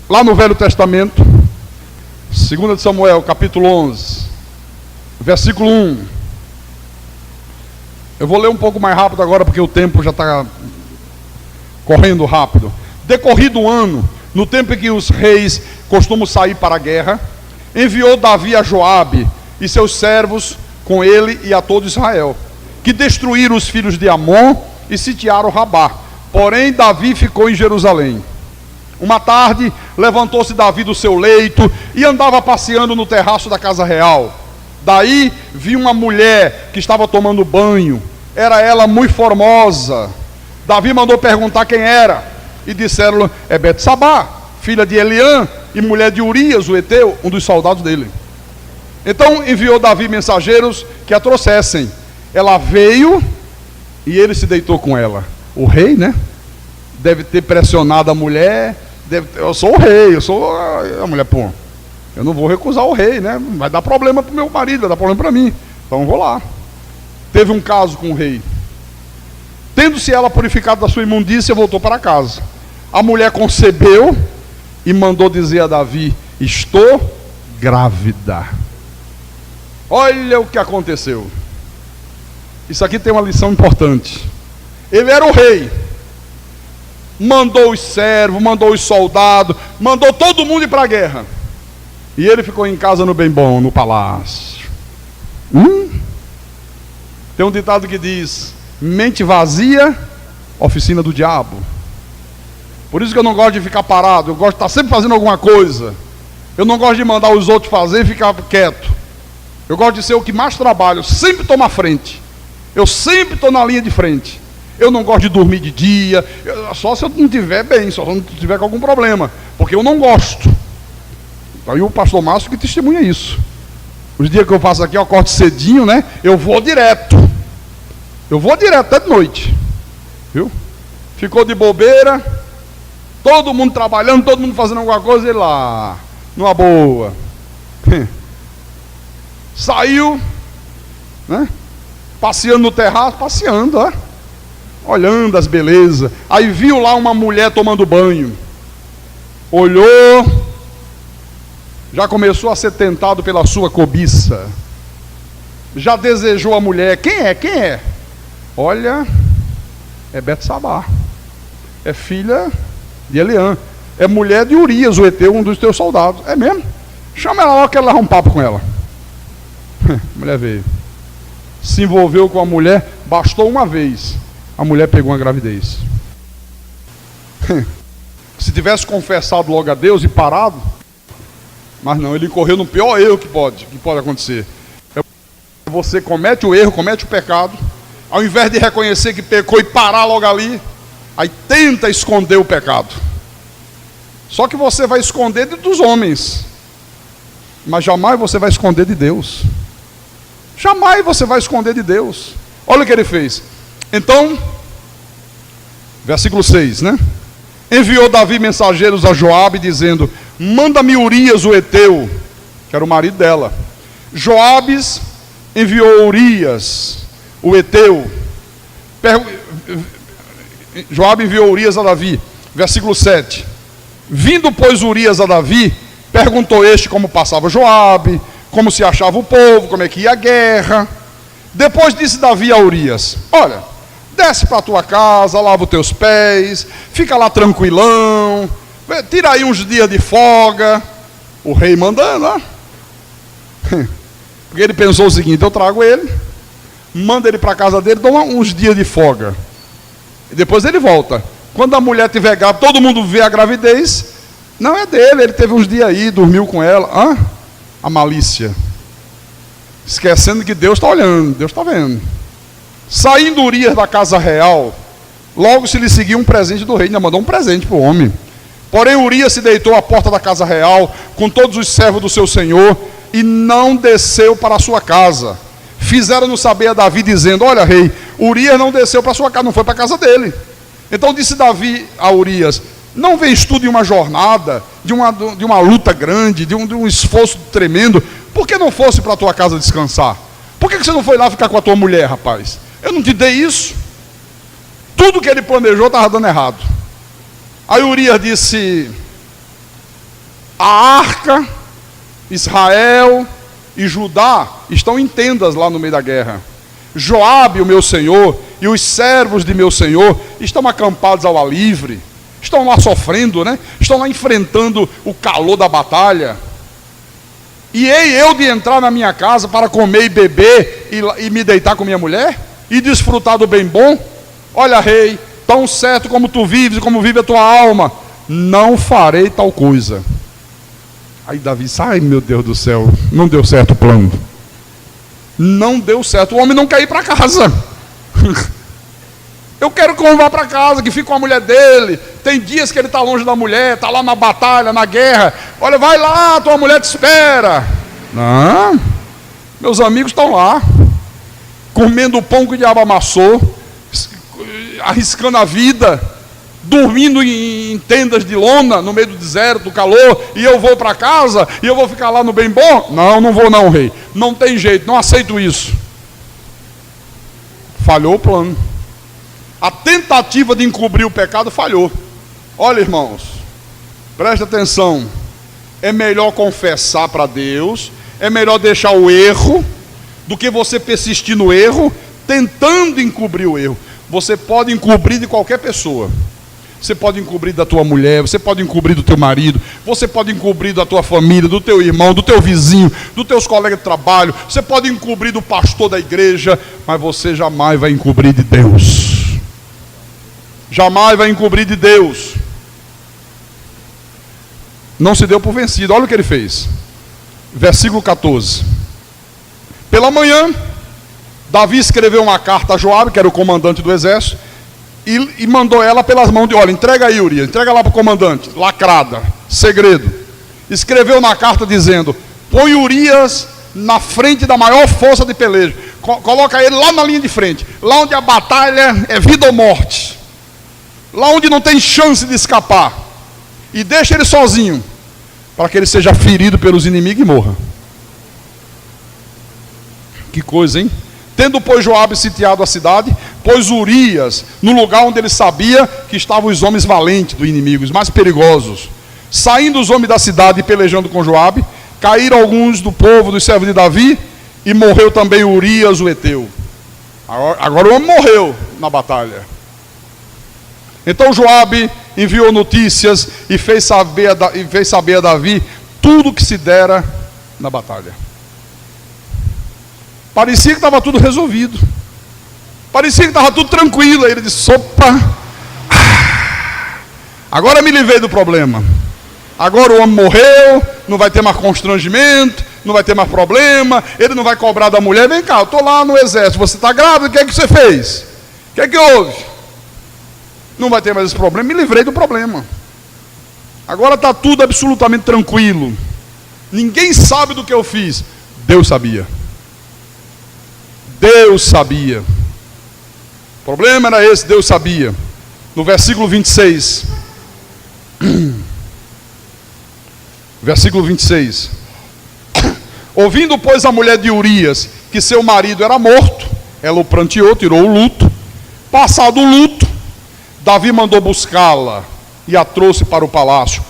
Lá no Velho Testamento, 2 de Samuel, capítulo 11, versículo 1. Eu vou ler um pouco mais rápido agora, porque o tempo já está correndo rápido. Decorrido um ano, no tempo em que os reis costumam sair para a guerra, enviou Davi a Joabe e seus servos com ele e a todo Israel, que destruíram os filhos de Amon e sitiaram Rabá. Porém Davi ficou em Jerusalém. Uma tarde, levantou-se Davi do seu leito e andava passeando no terraço da casa real. Daí viu uma mulher que estava tomando banho. Era ela muito formosa. Davi mandou perguntar quem era, e disseram: é Betsabá, filha de Eliã e mulher de Urias, o heteu, um dos soldados dele. Então enviou Davi mensageiros que a trouxessem. Ela veio e ele se deitou com ela. O rei, né? Deve ter pressionado a mulher. Eu sou o rei, eu sou a mulher, pô, eu não vou recusar o rei, né? Vai dar problema pro meu marido, vai dar problema para mim. Então vou lá. Teve um caso com o rei. Tendo-se ela purificado da sua imundícia, voltou para casa. A mulher concebeu e mandou dizer a Davi: estou grávida. Olha o que aconteceu. Isso aqui tem uma lição importante. Ele era o rei, mandou os servos, mandou os soldados, mandou todo mundo ir para a guerra, e ele ficou em casa no bem bom, no palácio. Tem um ditado que diz: mente vazia, oficina do diabo. Por isso que eu não gosto de ficar parado, eu gosto de estar sempre fazendo alguma coisa. Eu não gosto de mandar os outros fazer e ficar quieto. Eu gosto de ser o que mais trabalha, eu sempre estou na frente, eu sempre estou na linha de frente. Eu não gosto de dormir de dia, só se eu não estiver bem, só se eu não estiver com algum problema, porque eu não gosto. Aí o pastor Márcio que testemunha isso. Os dias que eu faço aqui, eu acordo cedinho, né? Eu vou direto até de noite, viu? Ficou de bobeira, todo mundo trabalhando, todo mundo fazendo alguma coisa, ele lá, numa boa. Saiu, né? Passeando no terraço, passeando, ó, olhando as belezas. Aí viu lá uma mulher tomando banho, olhou, já começou a ser tentado pela sua cobiça, já desejou a mulher. Quem é? Olha, é Betsabá, é filha de Eliã, é mulher de Urias, o heteu, um dos teus soldados. É mesmo? Chama ela lá, eu quero levar um papo com ela. A mulher veio, se envolveu com a mulher, bastou uma vez, a mulher pegou uma gravidez. Se tivesse confessado logo a Deus e parado, mas não, ele correu no pior erro que pode acontecer. Você comete o erro, comete o pecado, ao invés de reconhecer que pecou e parar logo ali, aí tenta esconder o pecado. Só que você vai esconder dos homens, mas jamais você vai esconder de Deus. Jamais você vai esconder de Deus. Olha o que ele fez. Então, versículo 6, né? Enviou Davi mensageiros a Joabe, dizendo: manda-me Urias o heteu, que era o marido dela. Joabes enviou Urias o heteu. Joabe enviou Urias a Davi. Versículo 7. Vindo, pois, Urias a Davi, perguntou este como passava Joabe, como se achava o povo, como é que ia a guerra. Depois disse Davi a Urias: olha, desce para a tua casa, lava os teus pés, fica lá tranquilão, Tira aí uns dias de folga. O rei mandando, ó. Porque ele pensou o seguinte: eu trago ele, manda ele para casa dele, dou uns dias de folga. E depois ele volta. Quando a mulher tiver grávida, todo mundo vê a gravidez. Não é dele, ele teve uns dias aí, dormiu com ela. Hã? A malícia. Esquecendo que Deus está olhando, Deus está vendo. Saindo Urias da casa real, logo se lhe seguiu um presente do rei. Ainda mandou um presente para o homem. Porém Urias se deitou à porta da casa real, com todos os servos do seu senhor, e não desceu para a sua casa. Fizeram-no saber a Davi, dizendo: olha, rei, Urias não desceu para a sua casa, não foi para a casa dele. Então disse Davi a Urias: não vês tu de uma jornada, de uma luta grande, de um esforço tremendo? Por que não fosse para a tua casa descansar? Por que você não foi lá ficar com a tua mulher, rapaz? Eu não te dei isso? Tudo que ele planejou estava dando errado. Aí Urias disse: a arca, Israel e Judá estão em tendas lá no meio da guerra. Joabe, o meu senhor, e os servos de meu senhor estão acampados ao ar livre. Estão lá sofrendo, né? Estão lá enfrentando o calor da batalha. E hei eu de entrar na minha casa para comer e beber e me deitar com minha mulher? E desfrutar do bem bom? Olha, rei, tão certo como tu vives e como vive a tua alma, não farei tal coisa. Aí Davi disse: ai meu Deus do céu, não deu certo o plano. Não deu certo, o homem não quer ir para casa. Eu quero que o homem vá para casa, que fique com a mulher dele. Tem dias que ele está longe da mulher, está lá na batalha, na guerra. Olha, vai lá, tua mulher te espera. Não, meus amigos estão lá, comendo o pão que o diabo amassou, arriscando a vida, dormindo em tendas de lona, no meio do deserto, do calor, e eu vou para casa, e eu vou ficar lá no bem bom? Não, não vou não, rei. Não tem jeito, não aceito isso. Falhou o plano. A tentativa de encobrir o pecado falhou. Olha, irmãos, preste atenção. É melhor confessar para Deus, é melhor deixar o erro, do que você persistir no erro, tentando encobrir o erro. Você pode encobrir de qualquer pessoa. Você pode encobrir da tua mulher, você pode encobrir do teu marido, você pode encobrir da tua família, do teu irmão, do teu vizinho, dos teus colegas de trabalho, você pode encobrir do pastor da igreja, mas você jamais vai encobrir de Deus. Jamais vai encobrir de Deus. Não se deu por vencido. Olha o que ele fez. Versículo 14. Pela manhã, Davi escreveu uma carta a Joabe, que era o comandante do exército, e mandou ela pelas mãos de: olha, entrega aí, Urias, entrega lá para o comandante, lacrada, segredo. Escreveu na carta dizendo: põe Urias na frente da maior força de peleja, coloca ele lá na linha de frente, lá onde a batalha é vida ou morte, lá onde não tem chance de escapar, e deixa ele sozinho, para que ele seja ferido pelos inimigos e morra. Que coisa, hein? Tendo, pois, Joabe sitiado a cidade, pôs Urias no lugar onde ele sabia que estavam os homens valentes do inimigo, os mais perigosos. Saindo os homens da cidade e pelejando com Joabe, caíram alguns do povo, dos servos de Davi, e morreu também Urias o Eteu. Agora o homem morreu na batalha. Então Joabe enviou notícias e fez saber a Davi tudo o que se dera na batalha. Parecia que estava tudo resolvido. Parecia que estava tudo tranquilo. Aí ele disse: opa, agora me livrei do problema. Agora o homem morreu, não vai ter mais constrangimento, não vai ter mais problema, ele não vai cobrar da mulher. Vem cá, eu estou lá no exército, você está grávida, o que é que você fez? O que é que houve? Não vai ter mais esse problema, me livrei do problema. Agora está tudo absolutamente tranquilo. Ninguém sabe do que eu fiz. Deus sabia. Deus sabia. O problema era esse, Deus sabia. No versículo 26. Versículo 26. Ouvindo, pois, a mulher de Urias que seu marido era morto, ela o pranteou, tirou o luto. Passado o luto, Davi mandou buscá-la e a trouxe para o palácio.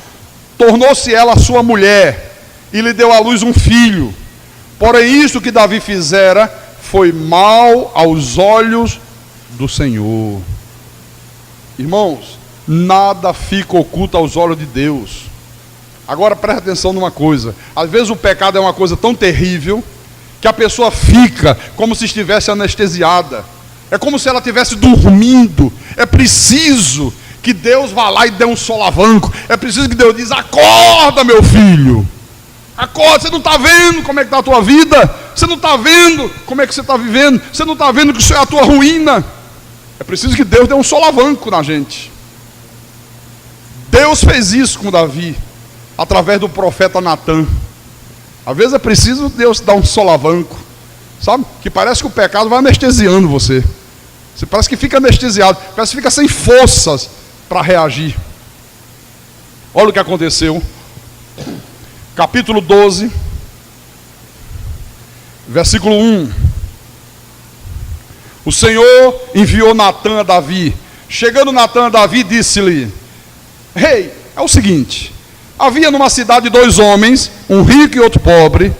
Tornou-se ela sua mulher e lhe deu à luz um filho. Porém, isto que Davi fizera foi mal aos olhos do Senhor. Irmãos, Nada fica oculto aos olhos de Deus. Agora presta atenção numa coisa. Às vezes o pecado é uma coisa tão terrível que a pessoa fica como se estivesse anestesiada. É como se ela estivesse dormindo. É preciso que Deus vá lá e dê um solavanco. É preciso que Deus diz: acorda, meu filho. Acorda, você não está vendo como é que está a tua vida? Você não está vendo como é que você está vivendo? Você não está vendo que isso é a tua ruína? É preciso que Deus dê um solavanco na gente. Deus fez isso com Davi, através do profeta Natã. Às vezes é preciso Deus dar um solavanco, sabe? Que parece que o pecado vai anestesiando você. Você parece que fica anestesiado, parece que fica sem forças para reagir. Olha o que aconteceu. Capítulo 12, versículo 1. O Senhor enviou Natã a Davi. Chegando Natã a Davi, disse-lhe: Rei, é o seguinte: havia numa cidade 2 homens, um rico e outro pobre.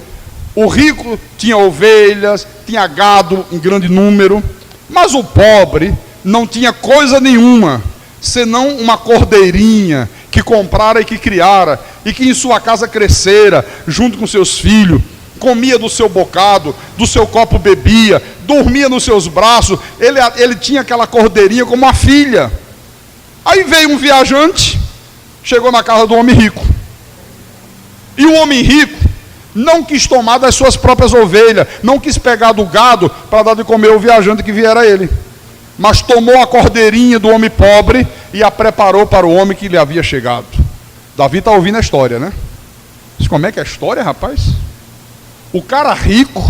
O rico tinha ovelhas, tinha gado em grande número, mas o pobre não tinha coisa nenhuma, senão uma cordeirinha que comprara e que criara, e que em sua casa crescera, junto com seus filhos, comia do seu bocado, do seu copo bebia, dormia nos seus braços. Ele tinha aquela cordeirinha como uma filha. Aí veio um viajante, chegou na casa do homem rico, e o homem rico não quis tomar das suas próprias ovelhas, não quis pegar do gado para dar de comer ao viajante que viera a ele, mas tomou a cordeirinha do homem pobre e a preparou para o homem que lhe havia chegado. Davi está ouvindo a história, né? Mas como é que é a história, rapaz? O cara rico,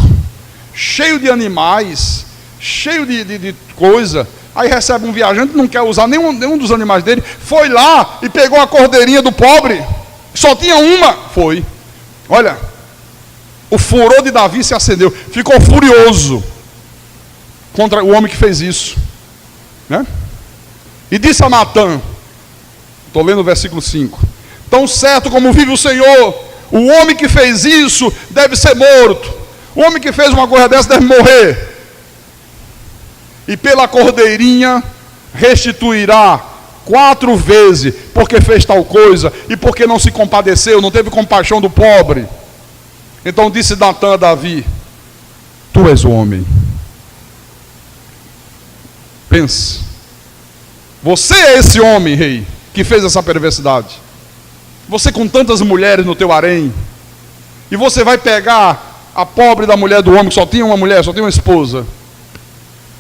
cheio de animais, cheio de coisa, aí recebe um viajante, não quer usar nenhum dos animais dele, foi lá e pegou a cordeirinha do pobre, só tinha uma. Foi. Olha, o furor de Davi se acendeu, ficou furioso contra o homem que fez isso, né? E disse a Natã, estou lendo o versículo 5: tão certo como vive o Senhor, o homem que fez isso deve ser morto. O homem que fez uma coisa dessa deve morrer. E pela cordeirinha restituirá 4 vezes, porque fez tal coisa, e porque não se compadeceu, não teve compaixão do pobre. Então disse Natã a Davi: tu és o homem. Pense, você é esse homem, rei, que fez essa perversidade. Você com tantas mulheres no teu harém, e você vai pegar a pobre da mulher do homem, que só tinha uma mulher, só tinha uma esposa.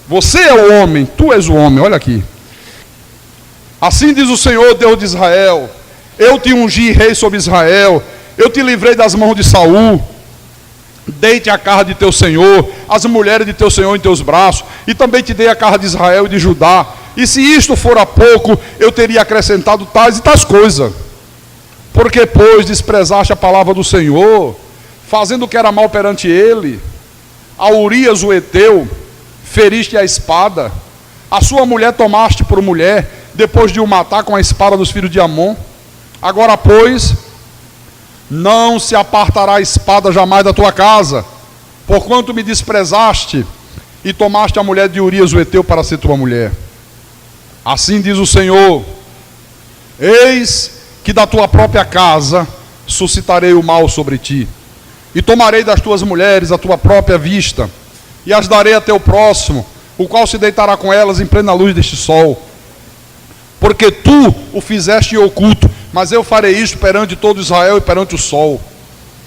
Você é o homem, tu és o homem. Olha aqui. Assim diz o Senhor, Deus de Israel: eu te ungi rei sobre Israel, eu te livrei das mãos de Saul, dei-te a casa de teu Senhor, as mulheres de teu Senhor em teus braços, e também te dei a casa de Israel e de Judá. E se isto fora pouco, eu teria acrescentado tais e tais coisas. Porque, pois, desprezaste a palavra do Senhor, fazendo o que era mal perante ele, a Urias o heteu feriste a espada, a sua mulher tomaste por mulher, depois de o matar com a espada dos filhos de Amon. Agora, pois, não se apartará a espada jamais da tua casa, porquanto me desprezaste e tomaste a mulher de Urias o heteu para ser tua mulher. Assim diz o Senhor: eis que da tua própria casa suscitarei o mal sobre ti, e tomarei das tuas mulheres a tua própria vista, e as darei a teu próximo, o qual se deitará com elas em plena luz deste sol. Porque tu o fizeste em oculto, mas eu farei isto perante todo Israel e perante o sol.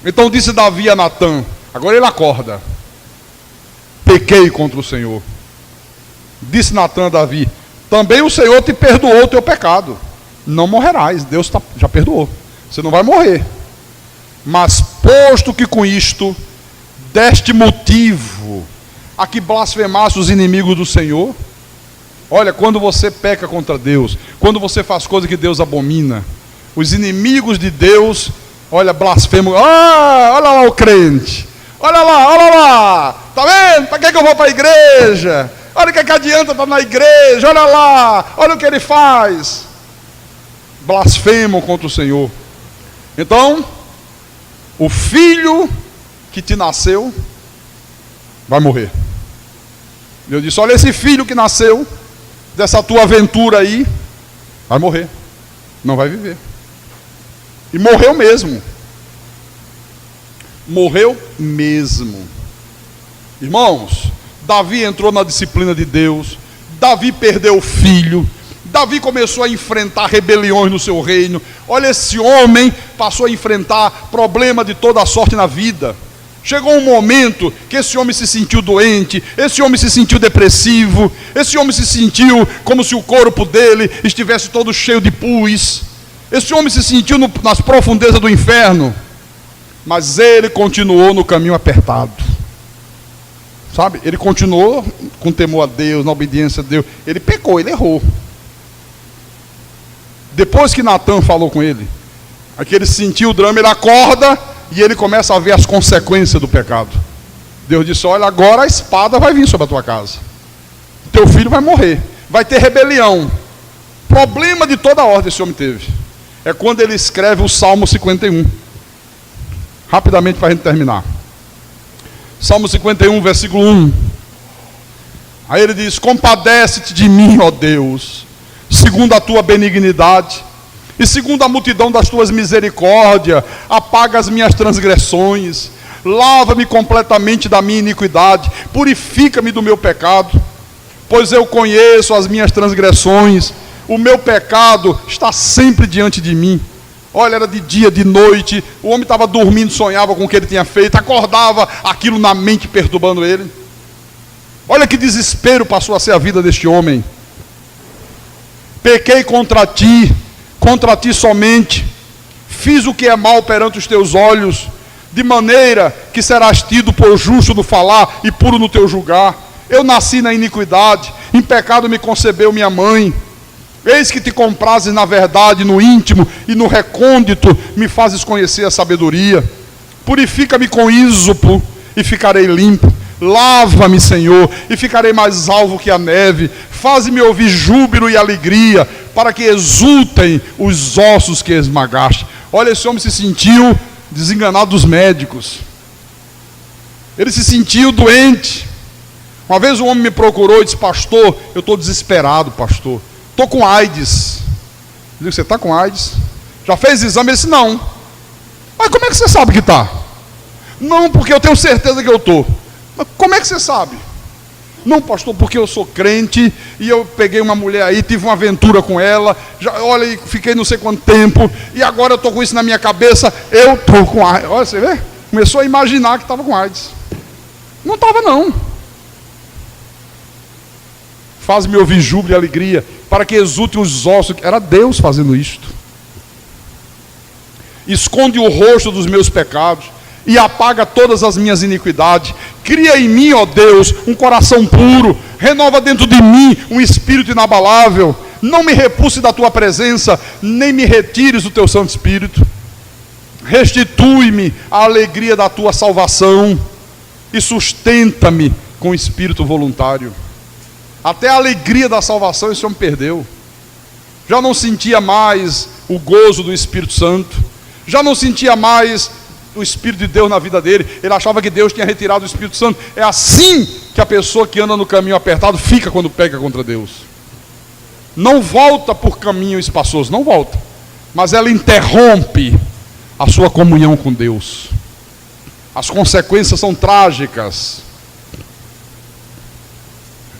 Então disse Davi a Natã, agora ele acorda: pequei contra o Senhor. Disse Natã a Davi: também o Senhor te perdoou o teu pecado, não morrerás. Deus já perdoou, você não vai morrer. Mas posto que com isto deste motivo a que blasfemasse os inimigos do Senhor. Olha, quando você peca contra Deus, quando você faz coisa que Deus abomina, os inimigos de Deus, olha, blasfemam. Olha lá o crente, olha lá, tá vendo? Para que eu vou para a igreja? Olha o que adianta estar na igreja, olha lá, olha o que ele faz. Blasfemam contra o Senhor. Então, o filho que te nasceu vai morrer. Deus disse: olha, esse filho que nasceu dessa tua aventura aí, Vai morrer. Não vai viver. E morreu mesmo. Morreu mesmo. Irmãos, Davi entrou na disciplina de Deus. Davi perdeu o filho. Davi começou a enfrentar rebeliões no seu reino. Olha, esse homem passou a enfrentar problema de toda a sorte na vida. Chegou um momento que esse homem se sentiu doente, esse homem se sentiu depressivo, esse homem se sentiu como se o corpo dele estivesse todo cheio de pus. Esse homem se sentiu nas profundezas do inferno. Mas ele continuou no caminho apertado. Sabe? Ele continuou com temor a Deus, na obediência a Deus. Ele pecou, ele errou. Depois que Natan falou com ele, aqui ele sentiu o drama, ele acorda e ele começa a ver as consequências do pecado. Deus disse: olha, agora a espada vai vir sobre a tua casa. Teu filho vai morrer. Vai ter rebelião. Problema de toda ordem esse homem teve. É quando ele escreve o Salmo 51. Rapidamente para a gente terminar. Salmo 51, versículo 1. Aí ele diz: compadece-te de mim, ó Deus, segundo a tua benignidade, e segundo a multidão das tuas misericórdias, apaga as minhas transgressões, lava-me completamente da minha iniquidade, purifica-me do meu pecado, pois eu conheço as minhas transgressões, o meu pecado está sempre diante de mim. Olha, era de dia, de noite, o homem estava dormindo, sonhava com o que ele tinha feito, acordava aquilo na mente perturbando ele. Olha que desespero passou a ser a vida deste homem. Pequei contra ti somente, fiz o que é mal perante os teus olhos, de maneira que serás tido por justo no falar e puro no teu julgar. Eu nasci na iniquidade, em pecado me concebeu minha mãe. Eis que te comprazes na verdade, no íntimo e no recôndito, me fazes conhecer a sabedoria. Purifica-me com ísopo e ficarei limpo. Lava-me, Senhor, e ficarei mais alvo que a neve. Faze-me ouvir júbilo e alegria, para que exultem os ossos que esmagaste. Olha, esse homem se sentiu desenganado dos médicos. Ele se sentiu doente. Uma vez um homem me procurou e disse: pastor, eu estou desesperado, pastor. Estou com AIDS. Eu disse: você está com AIDS? Já fez exame? Ele disse: não. Mas como é que você sabe que está? Não, porque eu tenho certeza que eu estou. Mas como é que você sabe? Não, pastor, porque eu sou crente e eu peguei uma mulher aí, tive uma aventura com ela, olha, fiquei não sei quanto tempo, e agora eu estou com isso na minha cabeça, eu estou com AIDS. Olha, você vê? Começou a imaginar que estava com AIDS. Não estava, não. Faz-me ouvir júbilo e alegria, para que exultem os ossos. Era Deus fazendo isto. Esconde o rosto dos meus pecados e apaga todas as minhas iniquidades. Cria em mim, ó Deus, um coração puro. Renova dentro de mim um espírito inabalável. Não me repulse da tua presença, nem me retires do teu Santo Espírito. Restitui-me a alegria da tua salvação e sustenta-me com espírito voluntário. Até a alegria da salvação esse homem perdeu. Já não sentia mais o gozo do Espírito Santo. Já não sentia mais o Espírito de Deus na vida dele. Ele achava que Deus tinha retirado o Espírito Santo. É assim que a pessoa que anda no caminho apertado fica quando peca contra Deus. Não volta por caminho espaçoso, não volta. Mas ela interrompe a sua comunhão com Deus. As consequências são trágicas.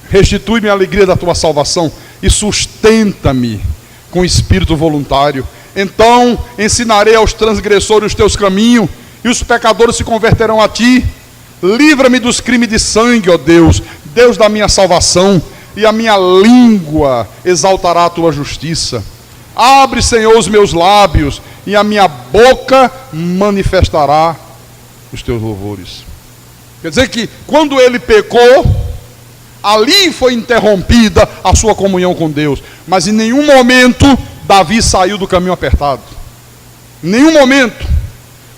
Restitui-me a alegria da tua salvação e sustenta-me com espírito voluntário. Então ensinarei aos transgressores os teus caminhos, e os pecadores se converterão a ti. Livra-me dos crimes de sangue, ó Deus, Deus da minha salvação, e a minha língua exaltará a tua justiça. Abre, Senhor, os meus lábios, e a minha boca manifestará os teus louvores. Quer dizer que quando ele pecou, ali foi interrompida a sua comunhão com Deus. Mas em nenhum momento Davi saiu do caminho apertado. Em nenhum momento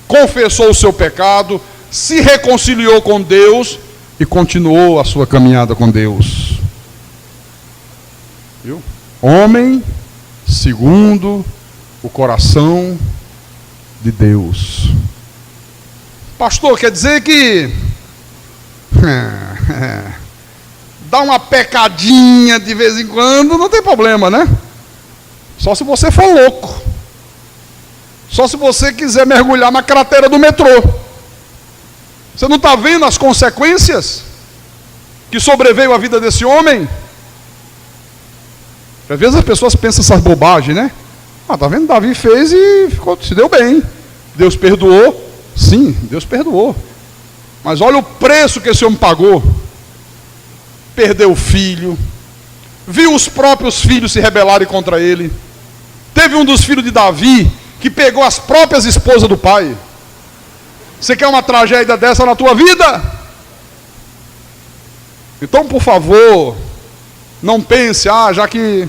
confessou o seu pecado, se reconciliou com Deus e continuou a sua caminhada com Deus. Viu? Homem segundo o coração de Deus. Pastor, quer dizer que dá uma pecadinha de vez em quando, não tem problema, né? Só se você for louco. Só se você quiser mergulhar na cratera do metrô. Você não está vendo as consequências que sobreveio à vida desse homem? Às vezes as pessoas pensam essas bobagens, né? Tá vendo? Davi fez e se deu bem. Deus perdoou? Sim, Deus perdoou. Mas olha o preço que esse homem pagou. Perdeu o filho. Viu os próprios filhos se rebelarem contra ele. Teve um dos filhos de Davi que pegou as próprias esposas do pai. Você quer uma tragédia dessa na tua vida? Então, por favor, não pense, já que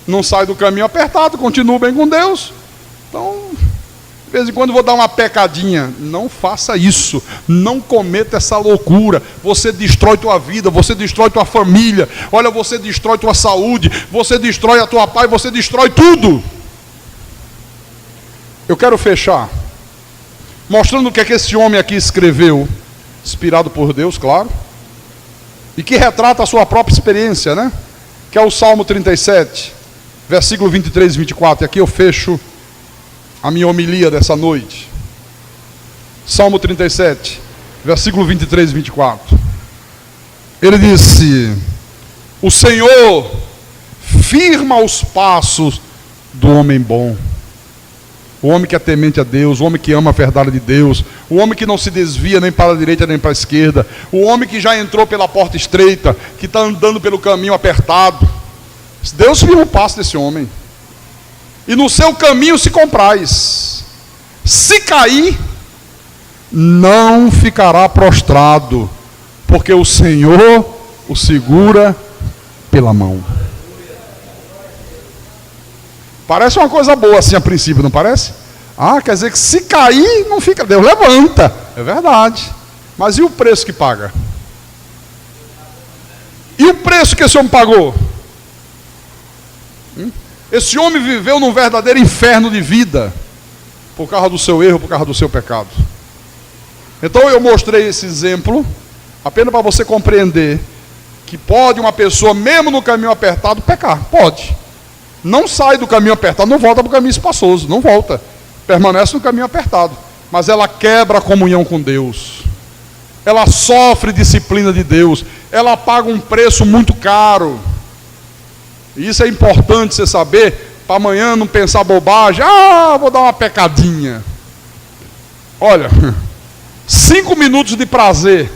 não sai do caminho apertado, continua bem com Deus. Então, de vez em quando vou dar uma pecadinha. Não faça isso. Não cometa essa loucura. Você destrói tua vida, você destrói tua família. Olha, você destrói tua saúde, você destrói a tua paz, você destrói tudo. Eu quero fechar mostrando o que é que esse homem aqui escreveu, inspirado por Deus, claro, e que retrata a sua própria experiência, né? Que é o Salmo 37, versículo 23 e 24. E aqui eu fecho a minha homilia dessa noite. Salmo 37, versículo 23 e 24. Ele disse: o Senhor firma os passos do homem bom. O homem que é temente a Deus, o homem que ama a verdade de Deus, o homem que não se desvia nem para a direita nem para a esquerda, o homem que já entrou pela porta estreita, que está andando pelo caminho apertado. Deus firma o passo desse homem. E no seu caminho se compraz. Se cair, não ficará prostrado, porque o Senhor o segura pela mão. Parece uma coisa boa assim a princípio, não parece? Quer dizer que se cair, não fica, Deus levanta. É verdade. Mas e o preço que paga? E o preço que esse homem pagou? Esse homem viveu num verdadeiro inferno de vida, por causa do seu erro, por causa do seu pecado. Então eu mostrei esse exemplo, apenas para você compreender que pode uma pessoa, mesmo no caminho apertado, pecar. Pode. Não sai do caminho apertado, não volta para o caminho espaçoso, não volta. Permanece no caminho apertado. Mas ela quebra a comunhão com Deus. Ela sofre disciplina de Deus. Ela paga um preço muito caro. E isso é importante você saber, para amanhã não pensar bobagem. Vou dar uma pecadinha. Olha, 5 minutos de prazer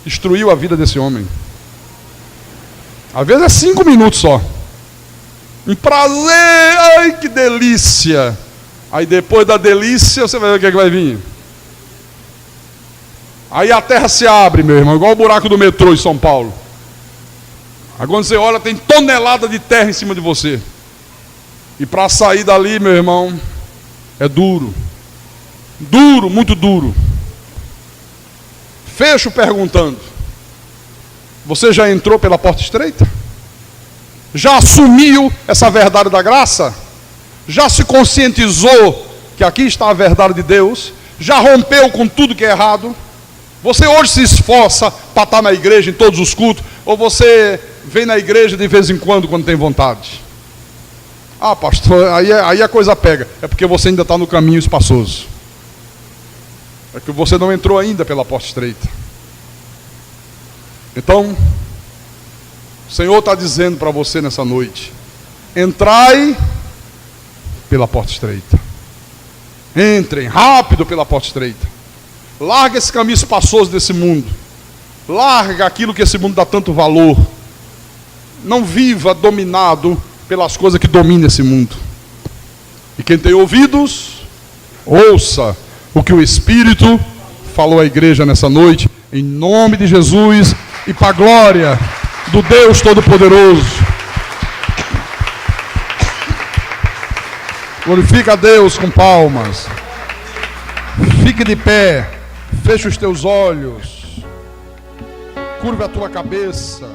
destruiu a vida desse homem. Às vezes é 5 minutos só. Um prazer, ai que delícia. Aí depois da delícia você vai ver o que é que vai vir. Aí a terra se abre, meu irmão, igual o buraco do metrô em São Paulo. Aí quando você olha, tem tonelada de terra em cima de você. E para sair dali, meu irmão, é duro. Duro, muito duro. Fecho perguntando: você já entrou pela porta estreita? Já assumiu essa verdade da graça? Já se conscientizou que aqui está a verdade de Deus? Já rompeu com tudo que é errado? Você hoje se esforça para estar na igreja em todos os cultos? Ou você vem na igreja de vez em quando tem vontade? Pastor, aí a coisa pega. É porque você ainda está no caminho espaçoso. É que você não entrou ainda pela porta estreita. Então, o Senhor está dizendo para você nessa noite: entrai pela porta estreita. Entrem rápido pela porta estreita. Larga esse caminho espaçoso desse mundo. Larga aquilo que esse mundo dá tanto valor. Não viva dominado pelas coisas que dominam esse mundo. E quem tem ouvidos, ouça o que o Espírito falou à igreja nessa noite, em nome de Jesus e para a glória do Deus Todo-Poderoso. Glorifica a Deus com palmas. Fique de pé. Feche os teus olhos. Curva a tua cabeça.